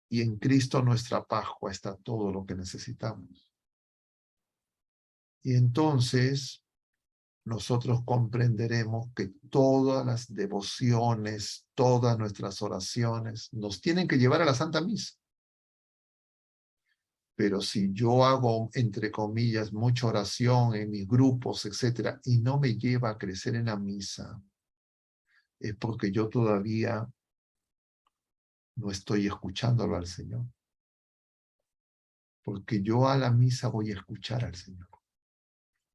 Y en Cristo nuestra Pascua está todo lo que necesitamos. Y entonces nosotros comprenderemos que todas las devociones, todas nuestras oraciones nos tienen que llevar a la Santa Misa. Pero si yo hago, entre comillas, mucha oración en mis grupos, etcétera, y no me lleva a crecer en la misa, es porque yo todavía no estoy escuchándolo al Señor. Porque yo a la misa voy a escuchar al Señor,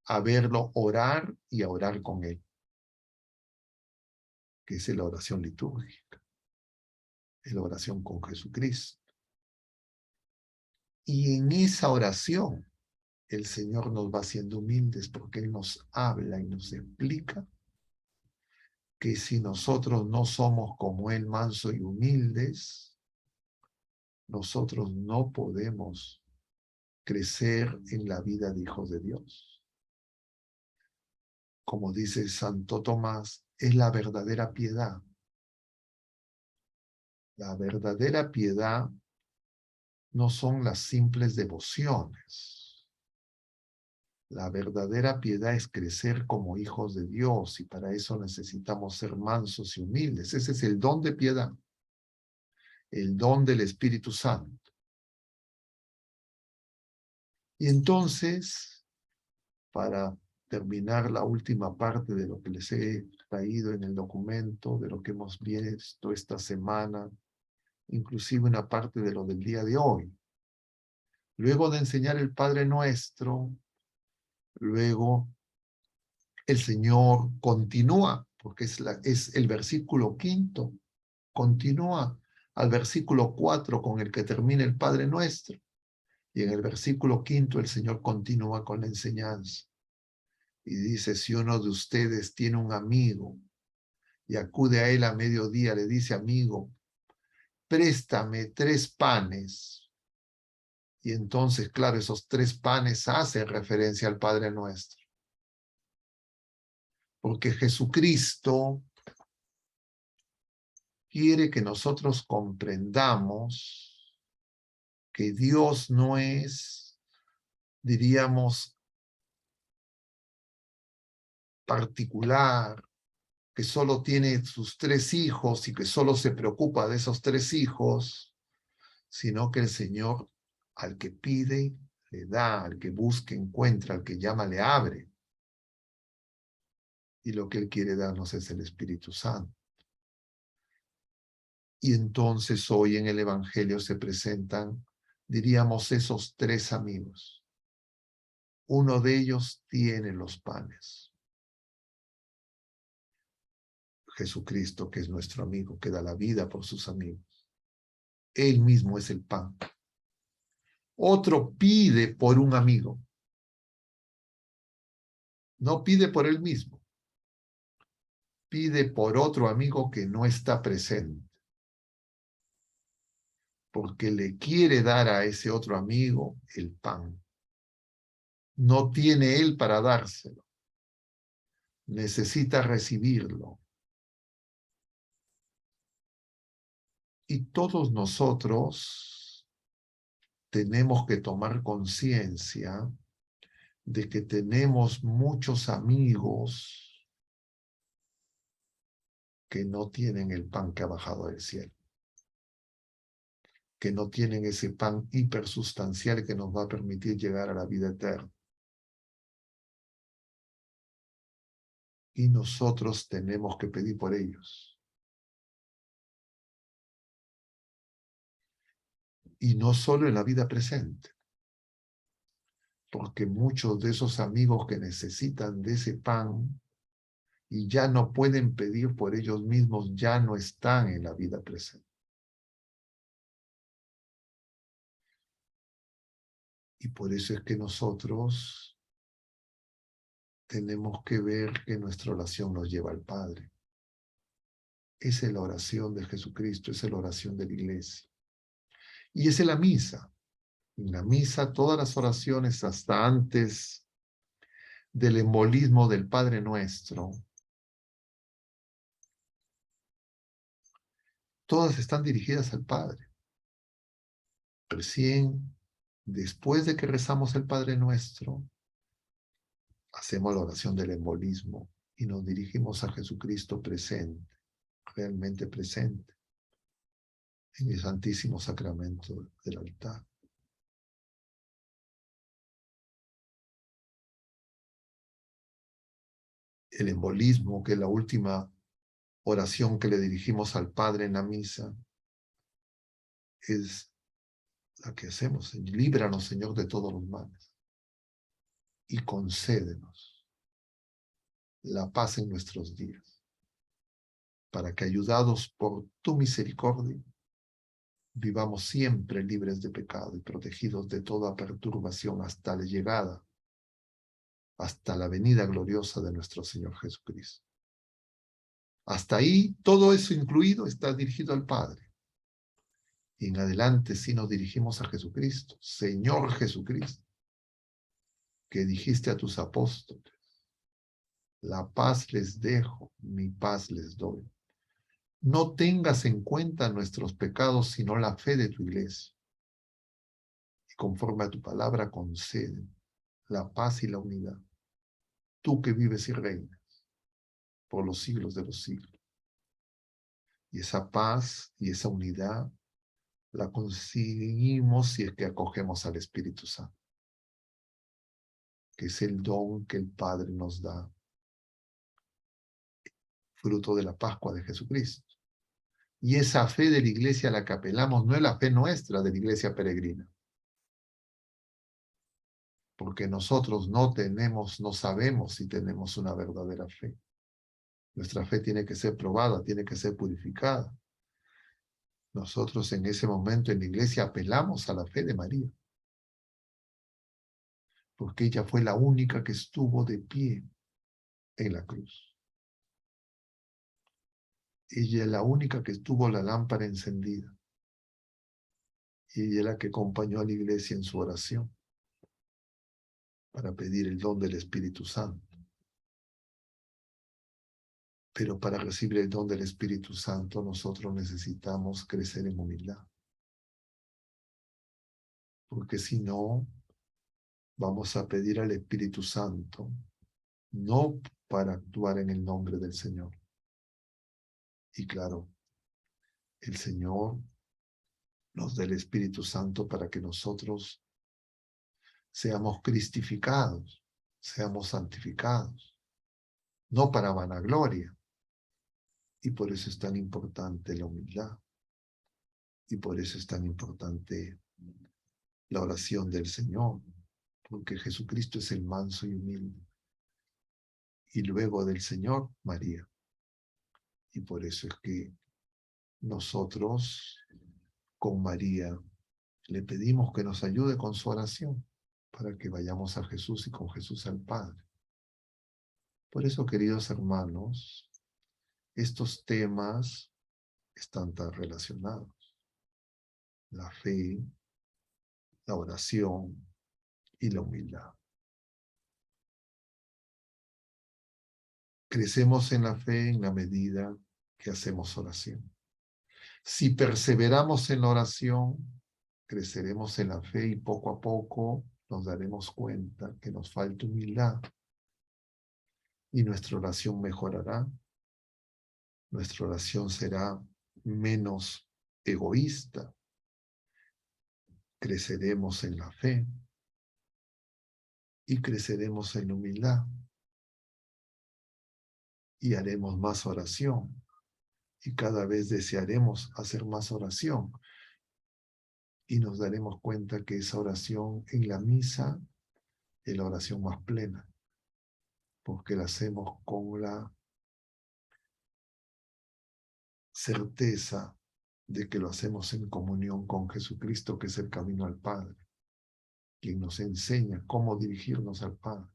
a verlo orar y a orar con Él, que es la oración litúrgica, es la oración con Jesucristo. Y en esa oración el Señor nos va haciendo humildes porque Él nos habla y nos explica que si nosotros no somos como Él, mansos y humildes, nosotros no podemos crecer en la vida de hijos de Dios. Como dice Santo Tomás, es la verdadera piedad. La verdadera piedad no son las simples devociones. La verdadera piedad es crecer como hijos de Dios, y para eso necesitamos ser mansos y humildes. Ese es el don de piedad, el don del Espíritu Santo. Y entonces, para terminar la última parte de lo que les he traído en el documento, de lo que hemos visto esta semana, inclusive una parte de lo del día de hoy. Luego de enseñar el Padre Nuestro, luego el Señor continúa, porque es el versículo 5, continúa al versículo 4 con el que termina el Padre Nuestro. Y en el versículo 5 el Señor continúa con la enseñanza. Y dice, si uno de ustedes tiene un amigo y acude a él a mediodía, le dice, amigo, préstame 3 panes. Y entonces, claro, esos 3 panes hacen referencia al Padre Nuestro. Porque Jesucristo quiere que nosotros comprendamos que Dios no es, diríamos, particular, que solo tiene sus 3 hijos y que solo se preocupa de esos 3 hijos, sino que el Señor al que pide, le da, al que busca, encuentra, al que llama, le abre. Y lo que Él quiere darnos es el Espíritu Santo. Y entonces hoy en el Evangelio se presentan, diríamos, esos 3 amigos. Uno de ellos tiene los panes. Jesucristo, que es nuestro amigo, que da la vida por sus amigos. Él mismo es el pan. Otro pide por un amigo. No pide por él mismo. Pide por otro amigo que no está presente. Porque le quiere dar a ese otro amigo el pan. No tiene él para dárselo. Necesita recibirlo. Y todos nosotros tenemos que tomar conciencia de que tenemos muchos amigos que no tienen el pan que ha bajado del cielo, que no tienen ese pan hipersustancial que nos va a permitir llegar a la vida eterna. Y nosotros tenemos que pedir por ellos. Y no solo en la vida presente, porque muchos de esos amigos que necesitan de ese pan y ya no pueden pedir por ellos mismos, ya no están en la vida presente. Y por eso es que nosotros tenemos que ver que nuestra oración nos lleva al Padre. Esa es la oración de Jesucristo, esa es la oración de la iglesia. Y esa es la misa. En la misa, todas las oraciones, hasta antes del embolismo del Padre Nuestro, todas están dirigidas al Padre. Recién, después de que rezamos el Padre Nuestro, hacemos la oración del embolismo y nos dirigimos a Jesucristo presente, realmente presente, en el Santísimo Sacramento del altar. El embolismo, que es la última oración que le dirigimos al Padre en la misa, es la que hacemos. Líbranos, Señor, de todos los males y concédenos la paz en nuestros días, para que, ayudados por tu misericordia, vivamos siempre libres de pecado y protegidos de toda perturbación hasta la llegada, hasta la venida gloriosa de nuestro Señor Jesucristo. Hasta ahí, todo eso incluido está dirigido al Padre. Y en adelante sí nos dirigimos a Jesucristo. Señor Jesucristo, que dijiste a tus apóstoles, la paz les dejo, mi paz les doy. No tengas en cuenta nuestros pecados, sino la fe de tu iglesia. Y conforme a tu palabra concede la paz y la unidad. Tú que vives y reinas por los siglos de los siglos. Y esa paz y esa unidad la conseguimos si es que acogemos al Espíritu Santo, que es el don que el Padre nos da, fruto de la Pascua de Jesucristo. Y esa fe de la iglesia a la que apelamos no es la fe nuestra de la iglesia peregrina, porque nosotros no sabemos si tenemos una verdadera fe. Nuestra fe tiene que ser probada, tiene que ser purificada. Nosotros en ese momento en la iglesia apelamos a la fe de María, porque ella fue la única que estuvo de pie en la cruz. Ella es la única que tuvo la lámpara encendida. Y ella es la que acompañó a la iglesia en su oración para pedir el don del Espíritu Santo. Pero para recibir el don del Espíritu Santo nosotros necesitamos crecer en humildad. Porque si no, vamos a pedir al Espíritu Santo, no para actuar en el nombre del Señor, Y claro, el Señor nos dé el Espíritu Santo para que nosotros seamos cristificados, seamos santificados, no para vanagloria. Y por eso es tan importante la humildad. Y por eso es tan importante la oración del Señor, porque Jesucristo es el manso y humilde. Y luego del Señor, María. Y por eso es que nosotros con María le pedimos que nos ayude con su oración para que vayamos a Jesús y con Jesús al Padre. Por eso, queridos hermanos, estos temas están tan relacionados. La fe, la oración y la humildad. Crecemos en la fe en la medida que hacemos oración. Si perseveramos en la oración, creceremos en la fe y poco a poco nos daremos cuenta que nos falta humildad y nuestra oración mejorará. Nuestra oración será menos egoísta. Creceremos en la fe y creceremos en la humildad y haremos más oración y cada vez desearemos hacer más oración y nos daremos cuenta que esa oración en la misa es la oración más plena porque la hacemos con la certeza de que lo hacemos en comunión con Jesucristo, que es el camino al Padre, quien nos enseña cómo dirigirnos al Padre.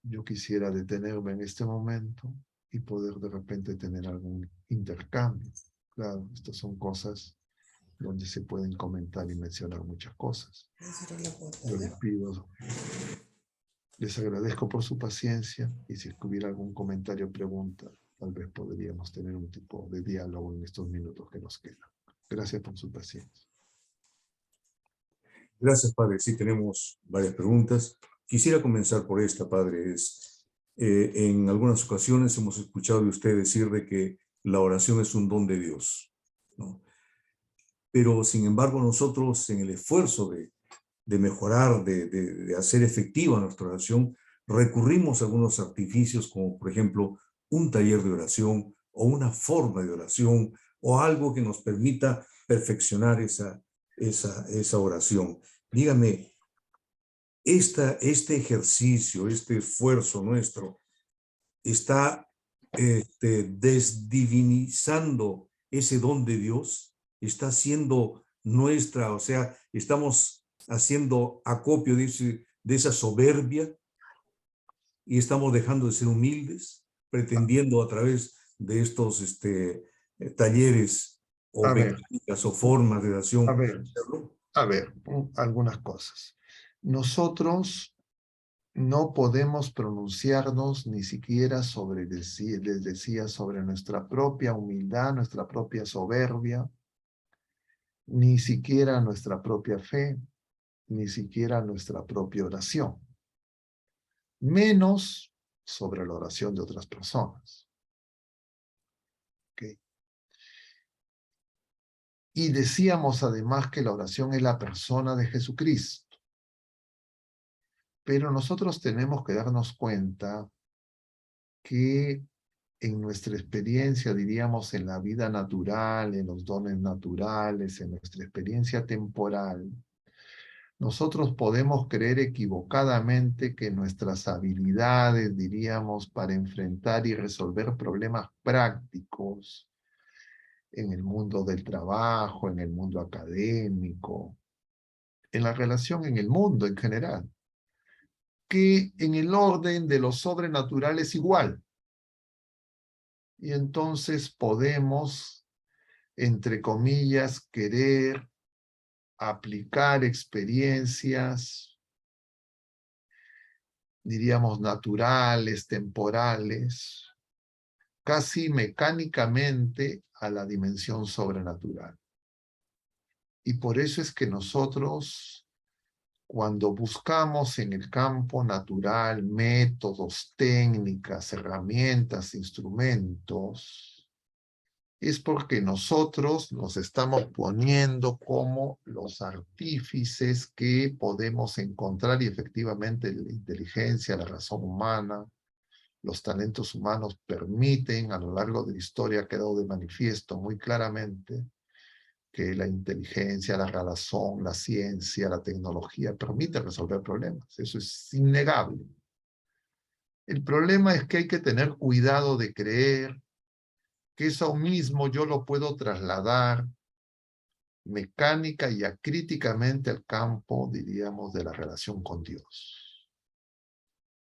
Yo quisiera detenerme en este momento y poder de repente tener algún intercambio. Claro, estas son cosas donde se pueden comentar y mencionar muchas cosas. Yo les pido, les agradezco por su paciencia y si hubiera algún comentario o pregunta, tal vez podríamos tener un tipo de diálogo en estos minutos que nos quedan. Gracias por su paciencia. Gracias, Padre. Sí, tenemos varias preguntas. Quisiera comenzar por esta, Padre. En algunas ocasiones hemos escuchado de usted decir de que la oración es un don de Dios, ¿no? Pero, sin embargo, nosotros en el esfuerzo de mejorar, de hacer efectiva nuestra oración, recurrimos a algunos artificios como, por ejemplo, un taller de oración o una forma de oración o algo que nos permita perfeccionar esa oración. Dígame, este ejercicio, este esfuerzo nuestro, está desdivinizando ese don de Dios, está siendo nuestra, o sea, estamos haciendo acopio de esa soberbia y estamos dejando de ser humildes, pretendiendo a través de estos talleres o mecánicas o formas de oración. Algunas cosas. Nosotros no podemos pronunciarnos ni siquiera sobre, les decía, sobre nuestra propia humildad, nuestra propia soberbia, ni siquiera nuestra propia fe, ni siquiera nuestra propia oración, menos sobre la oración de otras personas. ¿Okay? Y decíamos además que la oración es la persona de Jesucristo. Pero nosotros tenemos que darnos cuenta que en nuestra experiencia, diríamos, en la vida natural, en los dones naturales, en nuestra experiencia temporal, nosotros podemos creer equivocadamente que nuestras habilidades, diríamos, para enfrentar y resolver problemas prácticos en el mundo del trabajo, en el mundo académico, en la relación en el mundo en general, que en el orden de lo sobrenatural es igual. Y entonces podemos, entre comillas, querer aplicar experiencias, diríamos, naturales, temporales, casi mecánicamente a la dimensión sobrenatural. Y por eso es que nosotros, cuando buscamos en el campo natural métodos, técnicas, herramientas, instrumentos, es porque nosotros nos estamos poniendo como los artífices que podemos encontrar y efectivamente la inteligencia, la razón humana, los talentos humanos permiten, a lo largo de la historia ha quedado de manifiesto muy claramente que la inteligencia, la razón, la ciencia, la tecnología permite resolver problemas. Eso es innegable. El problema es que hay que tener cuidado de creer que eso mismo yo lo puedo trasladar mecánica y acríticamente al campo, diríamos, de la relación con Dios.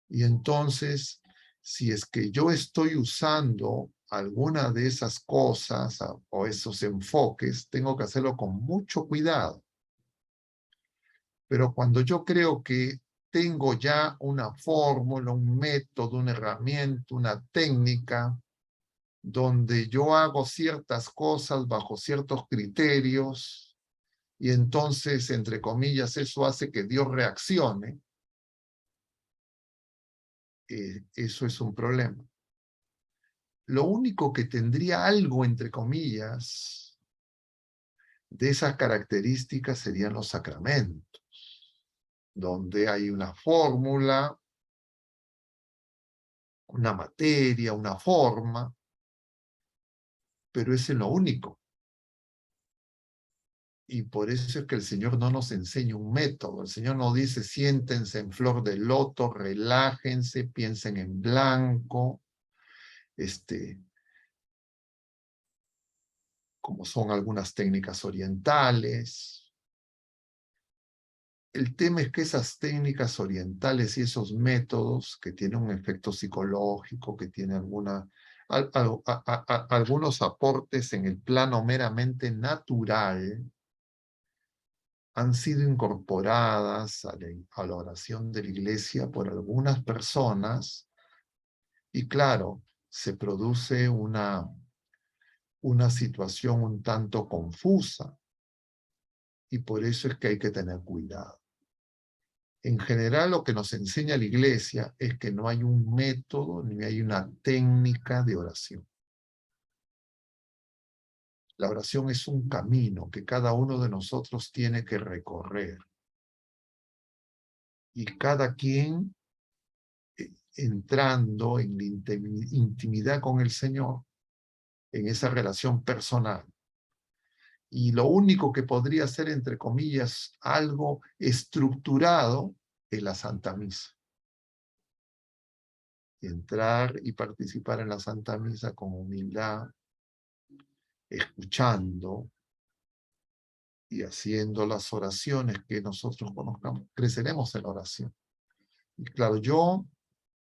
Y entonces, si es que yo estoy usando alguna de esas cosas o esos enfoques, tengo que hacerlo con mucho cuidado. Pero cuando yo creo que tengo ya una fórmula, un método, una herramienta, una técnica, donde yo hago ciertas cosas bajo ciertos criterios, y entonces, entre comillas, eso hace que Dios reaccione, eso es un problema. Lo único que tendría algo, entre comillas, de esas características serían los sacramentos, donde hay una fórmula, una materia, una forma, pero ese es lo único. Y por eso es que el Señor no nos enseña un método. El Señor nos dice, siéntense en flor de loto, relájense, piensen en blanco, como son algunas técnicas orientales. El tema es que esas técnicas orientales y esos métodos que tienen un efecto psicológico, que tienen algunos aportes en el plano meramente natural, han sido incorporadas a la oración de la iglesia por algunas personas y claro, se produce una situación un tanto confusa y por eso es que hay que tener cuidado. En general, lo que nos enseña la iglesia es que no hay un método ni hay una técnica de oración. La oración es un camino que cada uno de nosotros tiene que recorrer. Y cada quien, entrando en la intimidad con el Señor, en esa relación personal. Y lo único que podría ser, entre comillas, algo estructurado es la Santa Misa. Entrar y participar en la Santa Misa con humildad, escuchando y haciendo las oraciones que nosotros conozcamos. Creceremos en la oración. Y claro, yo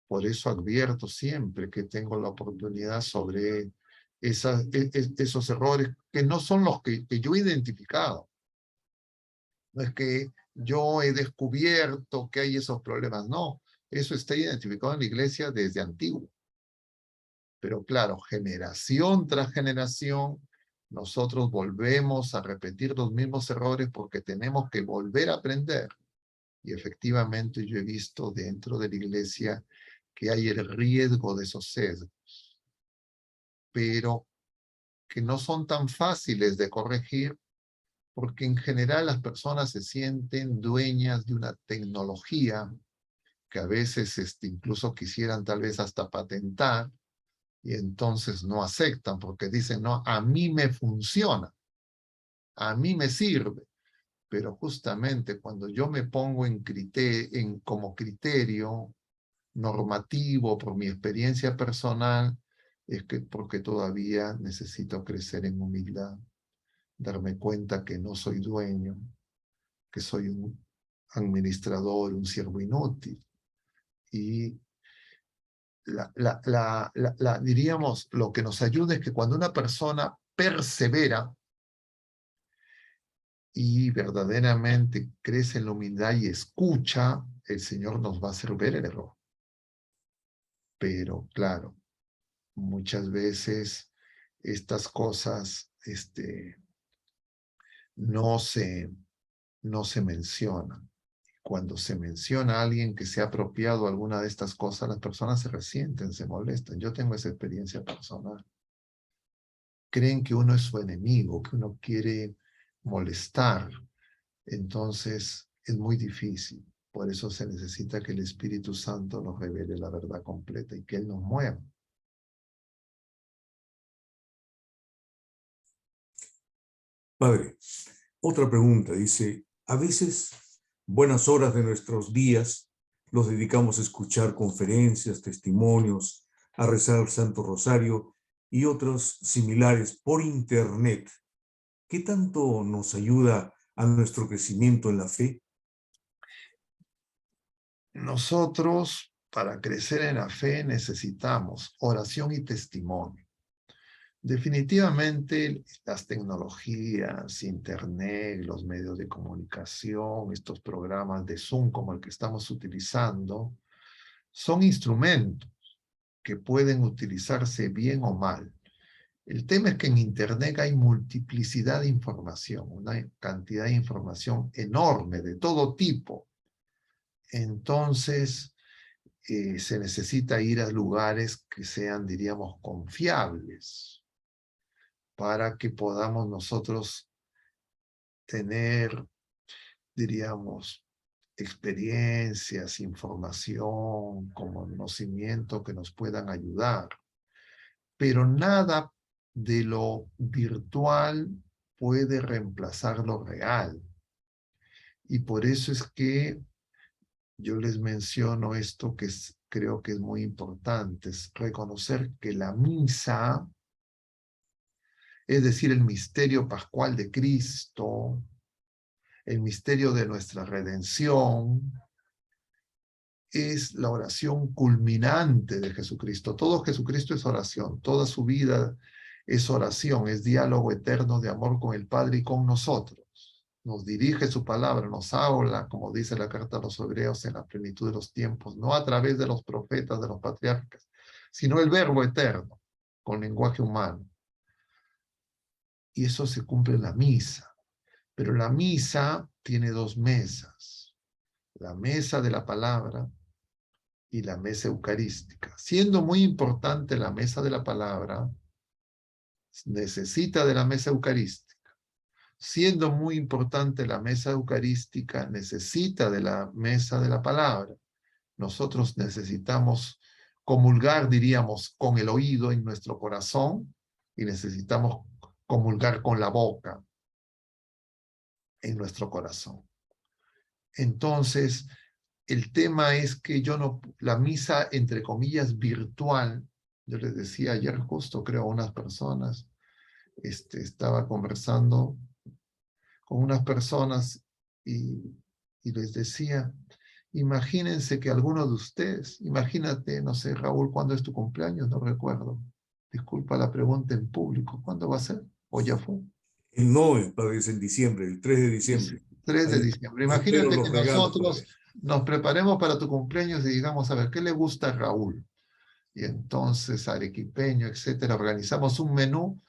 por eso advierto siempre que tengo la oportunidad sobre esos errores que no son los que yo he identificado. No es que yo he descubierto que hay esos problemas, no. Eso está identificado en la iglesia desde antiguo. Pero claro, generación tras generación, nosotros volvemos a repetir los mismos errores porque tenemos que volver a aprender. Y efectivamente yo he visto dentro de la iglesia que hay el riesgo de esos sesgos, pero que no son tan fáciles de corregir porque en general las personas se sienten dueñas de una tecnología que a veces incluso quisieran tal vez hasta patentar y entonces no aceptan porque dicen, no, a mí me funciona, a mí me sirve. Pero justamente cuando yo me pongo como criterio normativo por mi experiencia personal, es que porque todavía necesito crecer en humildad, darme cuenta que no soy dueño, que soy un administrador, un siervo inútil. Y diríamos, lo que nos ayuda es que cuando una persona persevera y verdaderamente crece en la humildad y escucha, el Señor nos va a hacer ver el error. Pero claro, muchas veces estas cosas no se mencionan. cuando se menciona a alguien que se ha apropiado alguna de estas cosas, las personas se resienten, se molestan. Yo tengo esa experiencia personal. Creen que uno es su enemigo, que uno quiere molestar. Entonces es muy difícil. Por eso se necesita que el Espíritu Santo nos revele la verdad completa y que Él nos mueva. Padre, otra pregunta. Dice, a veces buenas horas de nuestros días los dedicamos a escuchar conferencias, testimonios, a rezar el Santo Rosario y otros similares por internet. ¿Qué tanto nos ayuda a nuestro crecimiento en la fe? Nosotros, para crecer en la fe, necesitamos oración y testimonio. Definitivamente las tecnologías, internet, los medios de comunicación, estos programas de Zoom como el que estamos utilizando, son instrumentos que pueden utilizarse bien o mal. El tema es que en internet hay multiplicidad de información, una cantidad de información enorme de todo tipo. Entonces, se necesita ir a lugares que sean, diríamos, confiables, para que podamos nosotros tener, diríamos, experiencias, información, conocimiento que nos puedan ayudar. Pero nada de lo virtual puede reemplazar lo real. Y por eso es que yo les menciono esto que creo que es muy importante, es reconocer que la misa, es decir, el misterio pascual de Cristo, el misterio de nuestra redención, es la oración culminante de Jesucristo. Todo Jesucristo es oración, toda su vida es oración, es diálogo eterno de amor con el Padre y con nosotros. Nos dirige su palabra, nos habla, como dice la carta a los hebreos, en la plenitud de los tiempos, no a través de los profetas, de los patriarcas, sino el verbo eterno, con lenguaje humano. Y eso se cumple en la misa. Pero la misa tiene dos mesas, la mesa de la palabra y la mesa eucarística. Siendo muy importante la mesa de la palabra, necesita de la mesa eucarística. Siendo muy importante la mesa eucarística, necesita de la mesa de la palabra. Nosotros necesitamos comulgar, diríamos, con el oído en nuestro corazón y necesitamos comulgar con la boca en nuestro corazón. Entonces, el tema es que la misa, entre comillas, virtual, yo les decía ayer justo, creo, a unas personas, estaba conversando con unas personas y les decía, imagínense que alguno de ustedes, imagínate, no sé, Raúl, ¿cuándo es tu cumpleaños? No recuerdo. Disculpa la pregunta en público. ¿Cuándo va a ser? ¿O ya fue? No, padre, es en diciembre, el 3 de diciembre. 3 de Ahí diciembre. espero Imagínate que los regalos, nosotros padre. nos preparemos para tu cumpleaños y digamos, a ver, ¿qué le gusta a Raúl? Y entonces, arequipeño, etcétera, organizamos un menú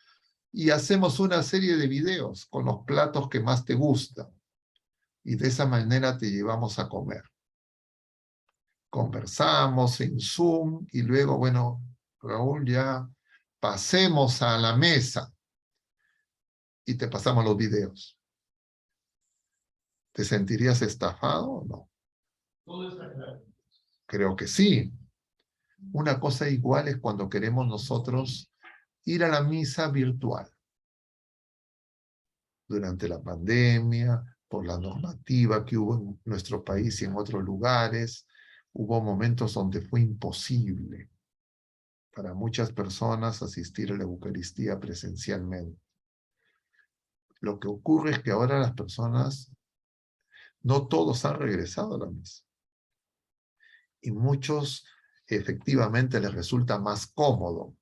y hacemos una serie de videos con los platos que más te gustan. Y de esa manera te llevamos a comer. Conversamos en Zoom y luego, bueno, Raúl, ya pasemos a la mesa y te pasamos los videos. ¿Te sentirías estafado o no? Todo está claro. Creo que sí. Una cosa igual es cuando queremos nosotros ir a la misa virtual. Durante la pandemia, por la normativa que hubo en nuestro país y en otros lugares, hubo momentos donde fue imposible para muchas personas asistir a la Eucaristía presencialmente. Lo que ocurre es que ahora las personas, no todos han regresado a la misa. Y muchos efectivamente les resulta más cómodo,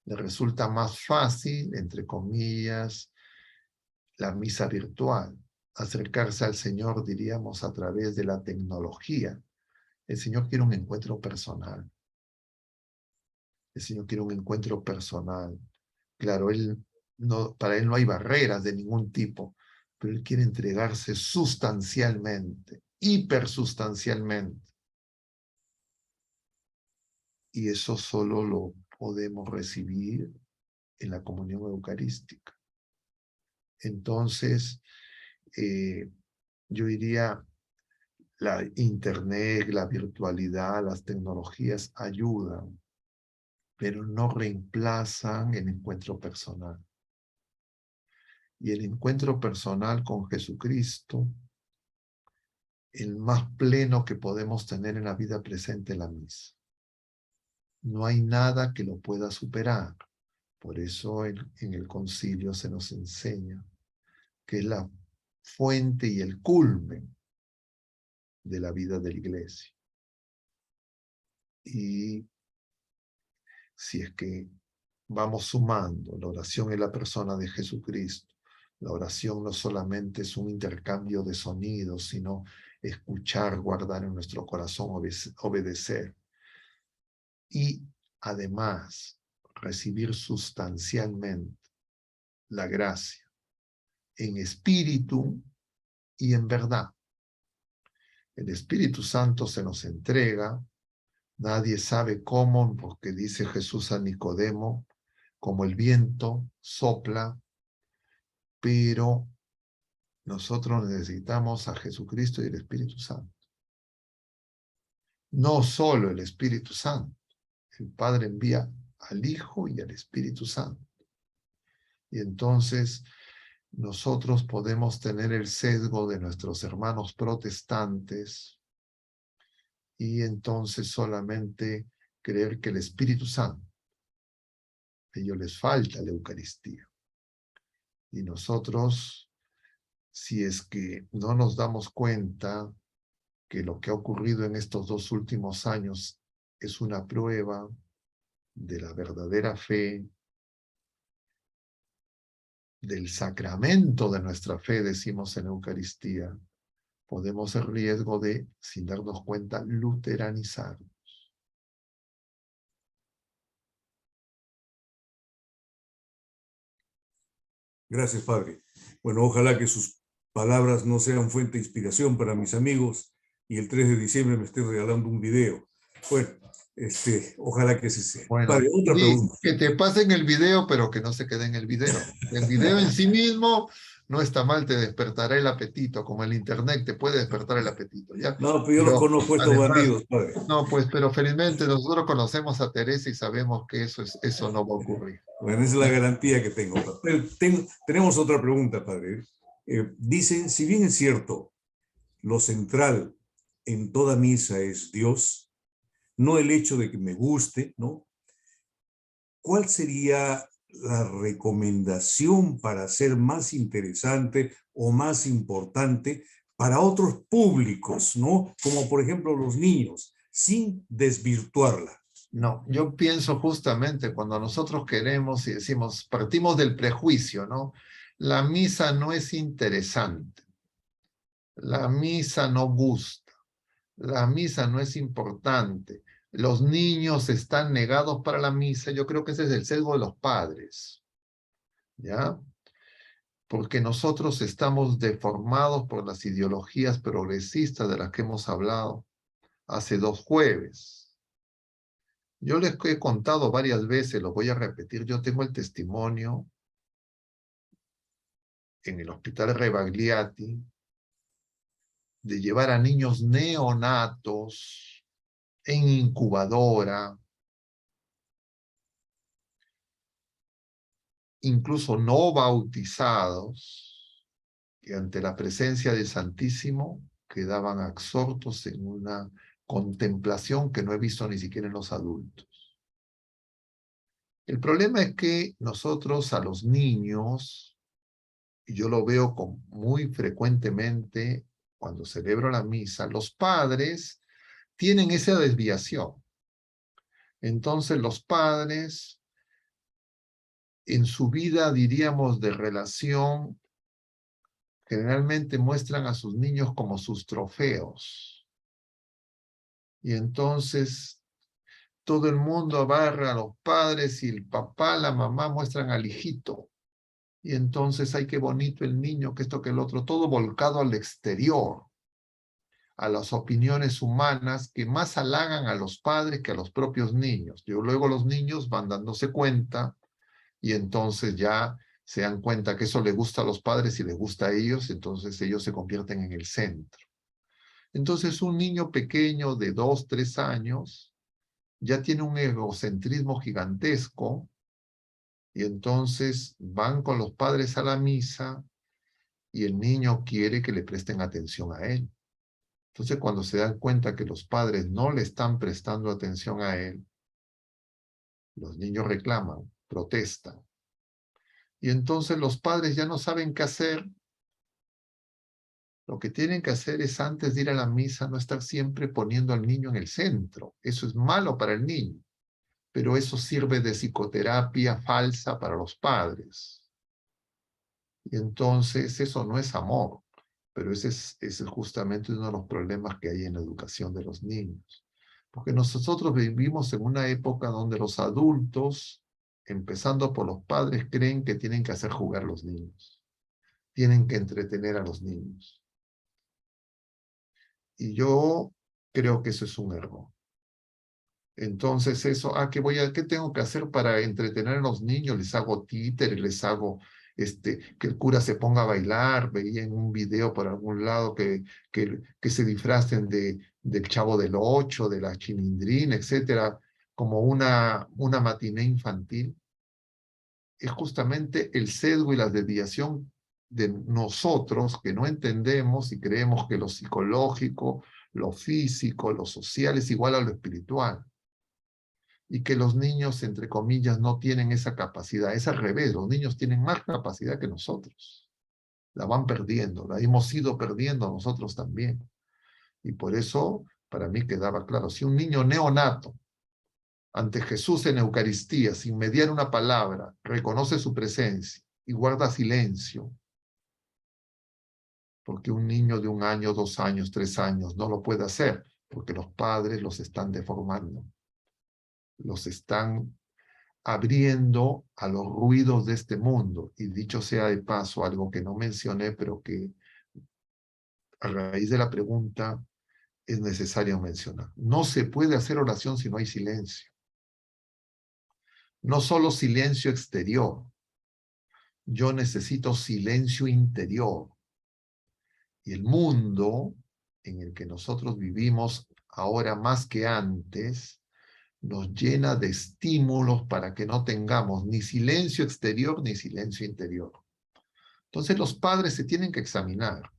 les resulta más fácil, entre comillas, la misa virtual, acercarse al Señor, diríamos, a través de la tecnología. El Señor quiere un encuentro personal. El Señor quiere un encuentro personal. Claro, para Él no hay barreras de ningún tipo, pero Él quiere entregarse sustancialmente hipersustancialmente. Y eso solo lo podemos recibir en la comunión eucarística. Entonces, yo diría, la internet, la virtualidad, las tecnologías ayudan, pero no reemplazan el encuentro personal. Y el encuentro personal con Jesucristo, el más pleno que podemos tener en la vida presente, la misa. No hay nada que lo pueda superar. Por eso en el concilio se nos enseña que es la fuente y el culmen de la vida de la iglesia. Y si es que vamos sumando la oración en la persona de Jesucristo, la oración no solamente es un intercambio de sonidos, sino escuchar, guardar en nuestro corazón, obedecer. Y además, recibir sustancialmente la gracia en espíritu y en verdad. El Espíritu Santo se nos entrega, nadie sabe cómo, porque dice Jesús a Nicodemo, como el viento sopla, pero nosotros necesitamos a Jesucristo y el Espíritu Santo. No solo el Espíritu Santo, el Padre envía al Hijo y al Espíritu Santo. Y entonces nosotros podemos tener el sesgo de nuestros hermanos protestantes y entonces solamente creer que el Espíritu Santo, a ellos les falta la Eucaristía. Y nosotros, si es que no nos damos cuenta que lo que ha ocurrido en estos 2 últimos años es una prueba de la verdadera fe, del sacramento de nuestra fe, decimos en Eucaristía, podemos el riesgo de, sin darnos cuenta, luteranizar. Gracias, Padre. Bueno, ojalá que sus palabras no sean fuente de inspiración para mis amigos y el 3 de diciembre me estén regalando un video. Bueno, ojalá que así sea. Bueno, Padre, otra sí, pregunta. que te pasen el video, pero que no se quede en el video. El video en sí mismo no está mal, te despertará el apetito, como el internet te puede despertar el apetito, ¿ya? No, pero yo los Pero conozco estos además, bandidos, Padre. no, pues, pero felizmente nosotros conocemos a Teresa y sabemos que eso no va a ocurrir. Bueno, esa es la garantía que tengo. Pero tenemos otra pregunta, Padre. Dicen, si bien es cierto, lo central en toda misa es Dios, no el hecho de que me guste, ¿no? ¿Cuál sería la recomendación para ser más interesante o más importante para otros públicos, ¿no? Como por ejemplo los niños, sin desvirtuarla? No, yo pienso justamente cuando nosotros queremos y decimos, partimos del prejuicio, ¿no? La misa no es interesante, la misa no gusta, la misa no es importante, los niños están negados para la misa. Yo creo que ese es el sesgo de los padres, ¿ya? Porque nosotros estamos deformados por las ideologías progresistas de las que hemos hablado hace 2 jueves. Yo les he contado varias veces, lo voy a repetir, yo tengo el testimonio en el Hospital Rebagliati de llevar a niños neonatos en incubadora, incluso no bautizados, que ante la presencia del Santísimo quedaban absortos en una contemplación que no he visto ni siquiera en los adultos. El problema es que nosotros a los niños, y yo lo veo muy frecuentemente cuando celebro la misa, los padres tienen esa desviación. Entonces los padres en su vida, diríamos, de relación, generalmente muestran a sus niños como sus trofeos. Y entonces todo el mundo abarra a los padres y el papá, la mamá muestran al hijito. Y entonces, ay, qué bonito el niño, que esto, que el otro, todo volcado al exterior. a las opiniones humanas que más halagan a los padres que a los propios niños. Luego los niños van dándose cuenta y entonces ya se dan cuenta que eso le gusta a los padres y les gusta a ellos, entonces ellos se convierten en el centro. Entonces un niño pequeño de 2, 3 años ya tiene un egocentrismo gigantesco y entonces van con los padres a la misa y el niño quiere que le presten atención a él. Entonces cuando se dan cuenta que los padres no le están prestando atención a él, los niños reclaman, protestan. Y entonces los padres ya no saben qué hacer. Lo que tienen que hacer es, antes de ir a la misa, no estar siempre poniendo al niño en el centro. Eso es malo para el niño, pero eso sirve de psicoterapia falsa para los padres. Y entonces eso no es amor, pero ese es justamente uno de los problemas que hay en la educación de los niños. Porque nosotros vivimos en una época donde los adultos, empezando por los padres, creen que tienen que hacer jugar a los niños. Tienen que entretener a los niños. Y yo creo que eso es un error. Entonces eso, ¿qué tengo que hacer para entretener a los niños? Les hago títeres, les hago que el cura se ponga a bailar. Veía en un video por algún lado que se disfracen del Chavo del Ocho, de la Chilindrina, etcétera, como una matiné infantil. Es justamente el sesgo y la desviación de nosotros que no entendemos y creemos que lo psicológico, lo físico, lo social es igual a lo espiritual. Y que los niños, entre comillas, no tienen esa capacidad. Es al revés, los niños tienen más capacidad que nosotros. La van perdiendo, la hemos ido perdiendo nosotros también. Y por eso, para mí quedaba claro, si un niño neonato, ante Jesús en Eucaristía, sin mediar una palabra, reconoce su presencia y guarda silencio, porque un niño de 1 año, 2 años, 3 años no lo puede hacer, porque los padres los están deformando, los están abriendo a los ruidos de este mundo. Y dicho sea de paso, algo que no mencioné, pero que a raíz de la pregunta es necesario mencionar. No se puede hacer oración si no hay silencio. No solo silencio exterior. Yo necesito silencio interior. Y el mundo en el que nosotros vivimos ahora más que antes nos llena de estímulos para que no tengamos ni silencio exterior ni silencio interior. Entonces los padres se tienen que examinar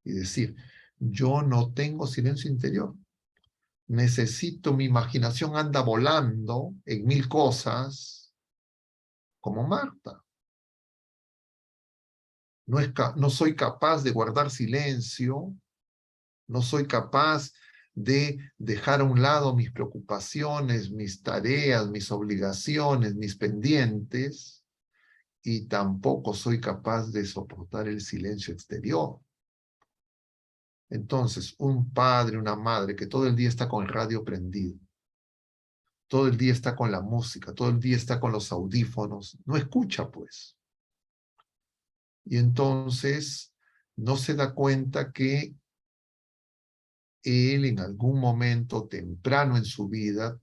y decir, yo no tengo silencio interior. Necesito, mi imaginación anda volando en 1000 cosas, como Marta. No soy capaz de guardar silencio, no soy capaz de dejar a un lado mis preocupaciones, mis tareas, mis obligaciones, mis pendientes, y tampoco soy capaz de soportar el silencio exterior. Entonces, un padre, una madre que todo el día está con el radio prendido, todo el día está con la música, todo el día está con los audífonos, no escucha pues. Y entonces no se da cuenta que él en algún momento temprano en su vida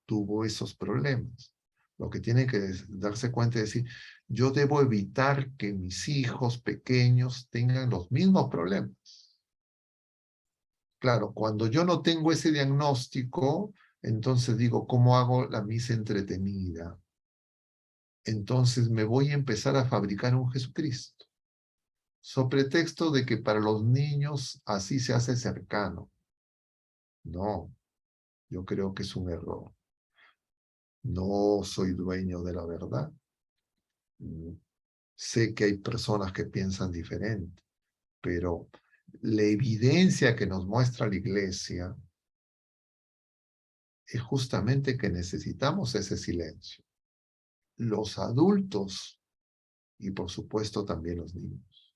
tuvo esos problemas. Lo que tiene que darse cuenta es decir, yo debo evitar que mis hijos pequeños tengan los mismos problemas. Claro, cuando yo no tengo ese diagnóstico, entonces digo, ¿cómo hago la misa entretenida? Entonces me voy a empezar a fabricar un Jesucristo, sobre pretexto de que para los niños así se hace cercano. No, yo creo que es un error. No soy dueño de la verdad. Sé que hay personas que piensan diferente, pero la evidencia que nos muestra la Iglesia es justamente que necesitamos ese silencio. Los adultos y por supuesto también los niños.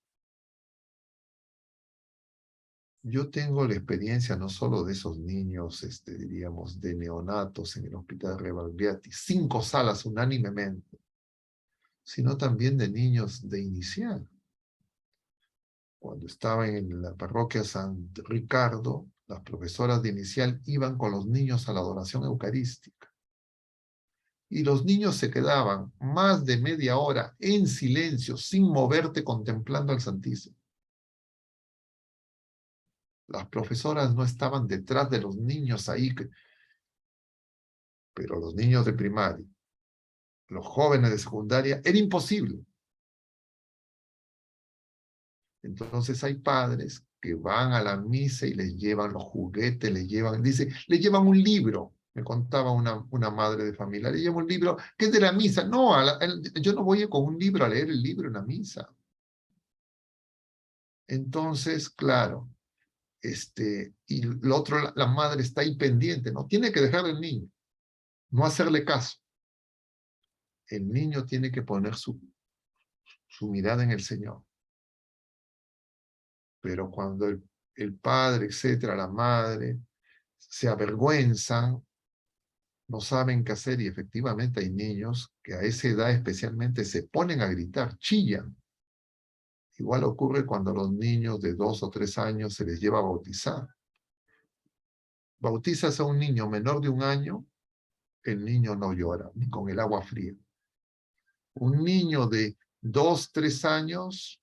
Yo tengo la experiencia no solo de esos niños, diríamos, de neonatos en el hospital Rebalbiati, 5 salas unánimemente, sino también de niños de inicial. Cuando estaba en la parroquia San Ricardo, las profesoras de inicial iban con los niños a la adoración eucarística. Y los niños se quedaban más de media hora en silencio, sin moverte, contemplando al Santísimo. Las profesoras no estaban detrás de los niños ahí, pero los niños de primaria, los jóvenes de secundaria, era imposible. Entonces hay padres que van a la misa y les llevan los juguetes, les llevan un libro. Me contaba una madre de familia, le lleva un libro que es de la misa. No, yo no voy con un libro a leer el libro en la misa. Entonces, claro, y lo otro, la madre está ahí pendiente, no tiene que dejar al niño, no hacerle caso. El niño tiene que poner su mirada en el Señor. Pero cuando el padre, etcétera, la madre, se avergüenzan, no saben qué hacer, y efectivamente hay niños que a esa edad especialmente se ponen a gritar, chillan. Igual ocurre cuando a los niños de 2 o 3 años se les lleva a bautizar. Bautizas a un niño menor de 1 año, el niño no llora, ni con el agua fría. Un niño de 2, 3 años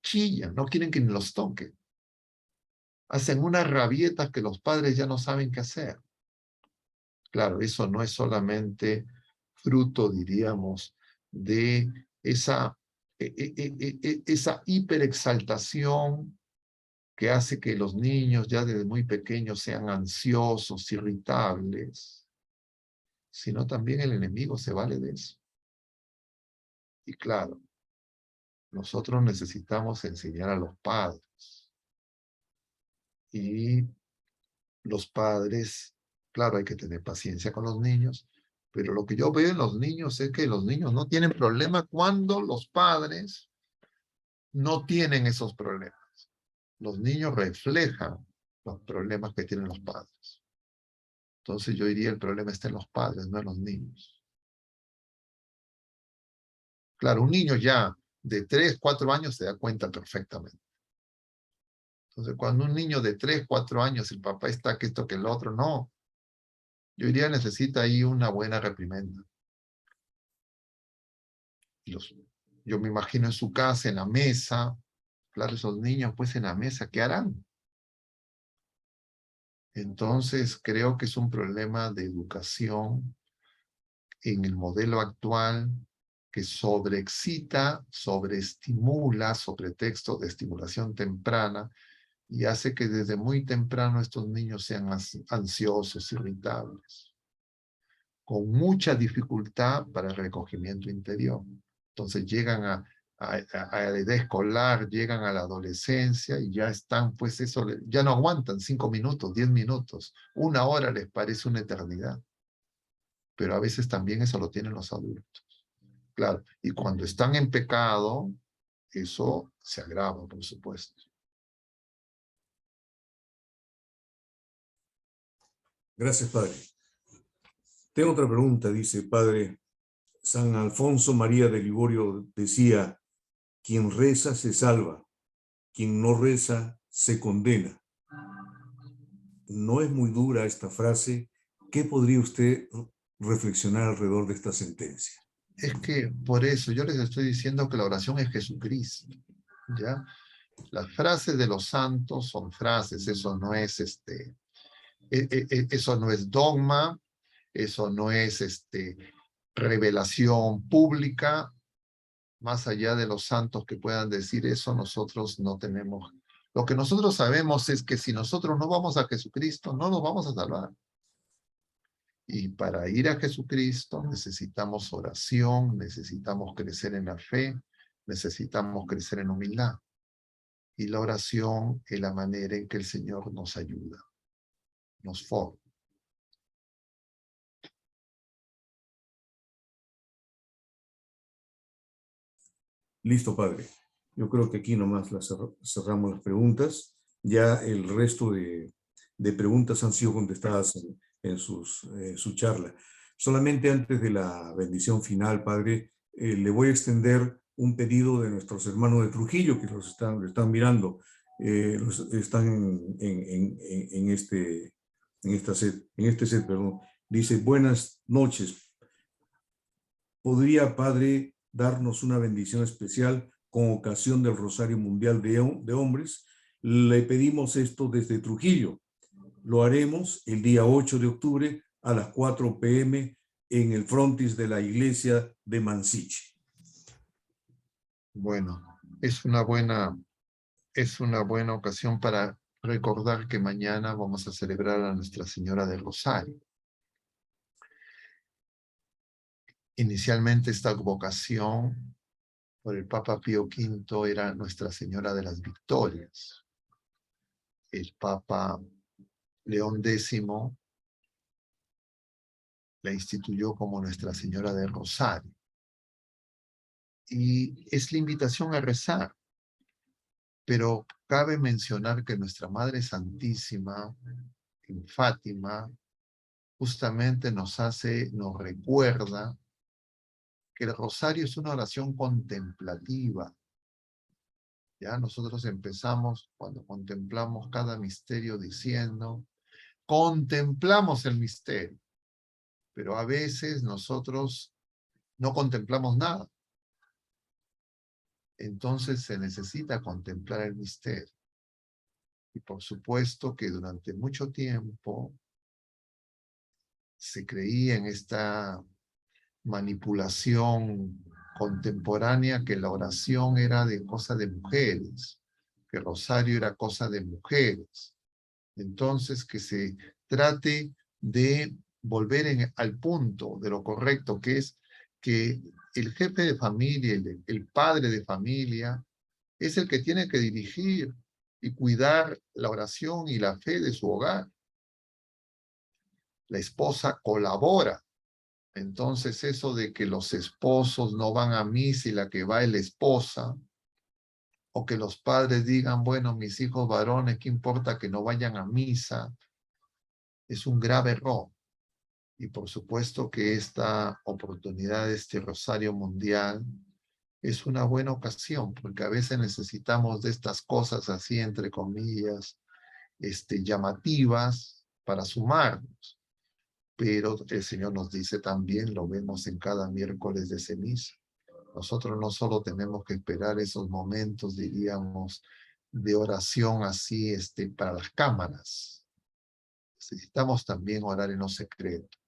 chillan, no quieren que ni los toquen. Hacen unas rabietas que los padres ya no saben qué hacer. Claro, eso no es solamente fruto, diríamos, de esa hiperexaltación que hace que los niños ya desde muy pequeños sean ansiosos, irritables, sino también el enemigo se vale de eso. Y claro, nosotros necesitamos enseñar a los padres. Y los padres, claro, hay que tener paciencia con los niños, pero lo que yo veo en los niños es que los niños no tienen problema cuando los padres no tienen esos problemas. Los niños reflejan los problemas que tienen los padres. Entonces yo diría el problema está en los padres, no en los niños. Claro, un niño ya de 3, 4 años se da cuenta perfectamente. Entonces cuando un niño de 3, 4 años, el papá está que esto que el otro, no. Yo diría necesita ahí una buena reprimenda. Yo me imagino en su casa, en la mesa, claro, esos niños pues en la mesa, ¿qué harán? Entonces creo que es un problema de educación en el modelo actual que sobreexcita, sobreestimula, sobre texto de estimulación temprana, y hace que desde muy temprano estos niños sean ansiosos, irritables, con mucha dificultad para el recogimiento interior. Entonces llegan a la edad escolar, llegan a la adolescencia y ya están, pues eso, ya no aguantan 5 minutos, 10 minutos, 1 hora les parece una eternidad. Pero a veces también eso lo tienen los adultos. Claro, y cuando están en pecado, eso se agrava, por supuesto. Gracias, padre. Tengo otra pregunta, dice, padre. San Alfonso María de Ligorio decía, quien reza se salva, quien no reza se condena. No es muy dura esta frase. ¿Qué podría usted reflexionar alrededor de esta sentencia? Es que por eso yo les estoy diciendo que la oración es Jesucristo, ¿ya? Las frases de los santos son frases, eso no es eso no es dogma, eso no es revelación pública. Más allá de los santos que puedan decir eso, nosotros no tenemos. Lo que nosotros sabemos es que si nosotros no vamos a Jesucristo, no nos vamos a salvar. Y para ir a Jesucristo necesitamos oración, necesitamos crecer en la fe, necesitamos crecer en humildad. Y la oración es la manera en que el Señor nos ayuda, nos forma. Listo, padre. Yo creo que aquí nomás cerramos las preguntas. Ya el resto de preguntas han sido contestadas en su charla. Solamente antes de la bendición final, padre, le voy a extender un pedido de nuestros hermanos de Trujillo que los están mirando, están en este set, perdón. Dice, buenas noches. ¿Podría, Padre, darnos una bendición especial con ocasión del Rosario Mundial de Hombres? Le pedimos esto desde Trujillo. Lo haremos el día 8 de octubre a las 4 p.m. en el frontis de la iglesia de Mansiche. Bueno, es una buena ocasión para recordar que mañana vamos a celebrar a Nuestra Señora del Rosario. Inicialmente esta vocación por el Papa Pío V era Nuestra Señora de las Victorias. El Papa León X la instituyó como Nuestra Señora del Rosario. Y es la invitación a rezar. Pero cabe mencionar que nuestra Madre Santísima, en Fátima, justamente nos recuerda que el rosario es una oración contemplativa. Ya nosotros empezamos cuando contemplamos cada misterio diciendo, contemplamos el misterio, pero a veces nosotros no contemplamos nada. Entonces se necesita contemplar el misterio. Y por supuesto que durante mucho tiempo se creía en esta manipulación contemporánea que la oración era de cosa de mujeres, que el rosario era cosa de mujeres. Entonces, que se trate de volver al punto de lo correcto, que es que el jefe de familia, el padre de familia, es el que tiene que dirigir y cuidar la oración y la fe de su hogar. La esposa colabora. Entonces eso de que los esposos no van a misa y la que va es la esposa, o que los padres digan, bueno, mis hijos varones, ¿qué importa que no vayan a misa? Es un grave error. Y por supuesto que esta oportunidad de este Rosario Mundial es una buena ocasión, porque a veces necesitamos de estas cosas así, entre comillas, llamativas para sumarnos. Pero el Señor nos dice también, lo vemos en cada miércoles de ceniza, nosotros no solo tenemos que esperar esos momentos, diríamos, de oración así para las cámaras. Necesitamos también orar en lo secreto.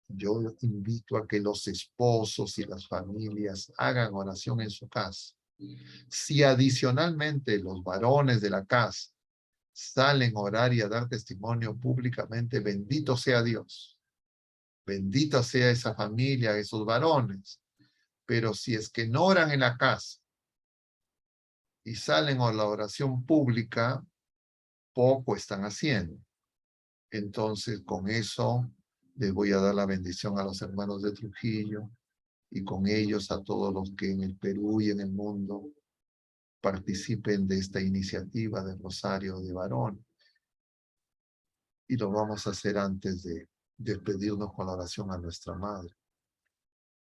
Yo invito a que los esposos y las familias hagan oración en su casa. Si adicionalmente los varones de la casa salen a orar y a dar testimonio públicamente, bendito sea Dios. Bendita sea esa familia, esos varones. Pero si es que no oran en la casa y salen a la oración pública, poco están haciendo. Entonces, con eso les voy a dar la bendición a los hermanos de Trujillo y con ellos a todos los que en el Perú y en el mundo participen de esta iniciativa del Rosario de Varones. Y lo vamos a hacer antes de despedirnos con la oración a nuestra Madre.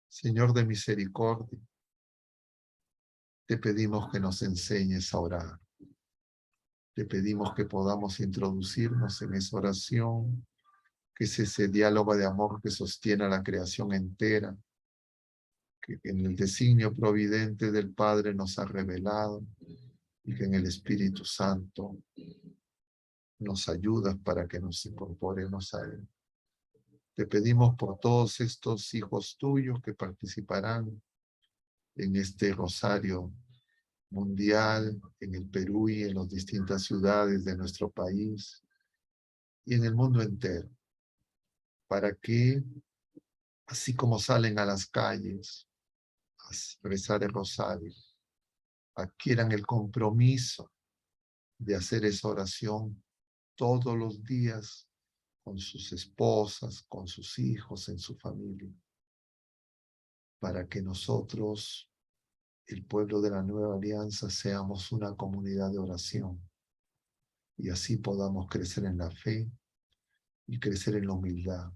Señor de misericordia, te pedimos que nos enseñes a orar. Te pedimos que podamos introducirnos en esa oración, que es ese diálogo de amor que sostiene a la creación entera, que en el designio providente del Padre nos ha revelado y que en el Espíritu Santo nos ayuda para que nos incorporemos a Él. Te pedimos por todos estos hijos tuyos que participarán en este rosario mundial, en el Perú y en las distintas ciudades de nuestro país y en el mundo entero, para que, así como salen a las calles a rezar el rosario, adquieran el compromiso de hacer esa oración todos los días con sus esposas, con sus hijos, en su familia, para que nosotros, el pueblo de la Nueva Alianza, seamos una comunidad de oración y así podamos crecer en la fe y crecer en la humildad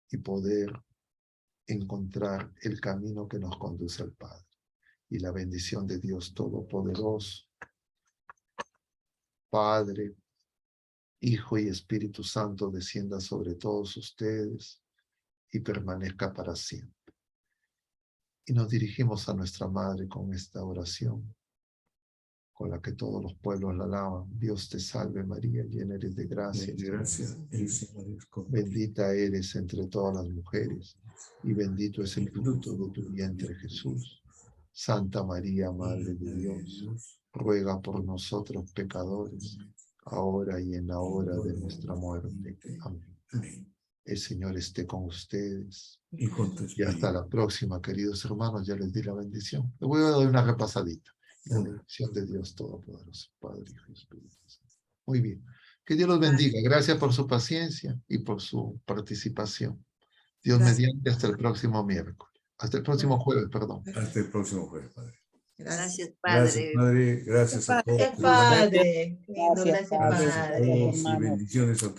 y poder encontrar el camino que nos conduce al Padre. y la bendición de Dios Todopoderoso, Padre, Hijo y Espíritu Santo, descienda sobre todos ustedes y permanezca para siempre. Y nos dirigimos a nuestra Madre con esta oración, con la que todos los pueblos la alaban. Dios te salve María, llena eres de gracia. Gracias. El Señor es contigo. Bendita eres entre todas las mujeres, y bendito es el fruto de tu vientre Jesús. Santa María, Madre de Dios, ruega por nosotros pecadores, ahora y en la hora de nuestra muerte. Amén. Amén. El Señor esté con ustedes. Y con tu Y espíritu. hasta la próxima, queridos hermanos. Ya les di la bendición. Les voy a dar una repasadita. La bendición de Dios Todopoderoso, Padre, Hijo y Espíritu Santo. Muy bien. Que Dios los bendiga. Gracias por su paciencia y por su participación. Dios mediante, hasta el próximo miércoles. Hasta el próximo jueves, perdón. Hasta el próximo jueves, Padre. Gracias, Gracias, Padre. Padre. Gracias a todos. Gracias, Padre. Gracias, Gracias, Padre. Gracias a Padre. todos y Hermanos. bendiciones a todos.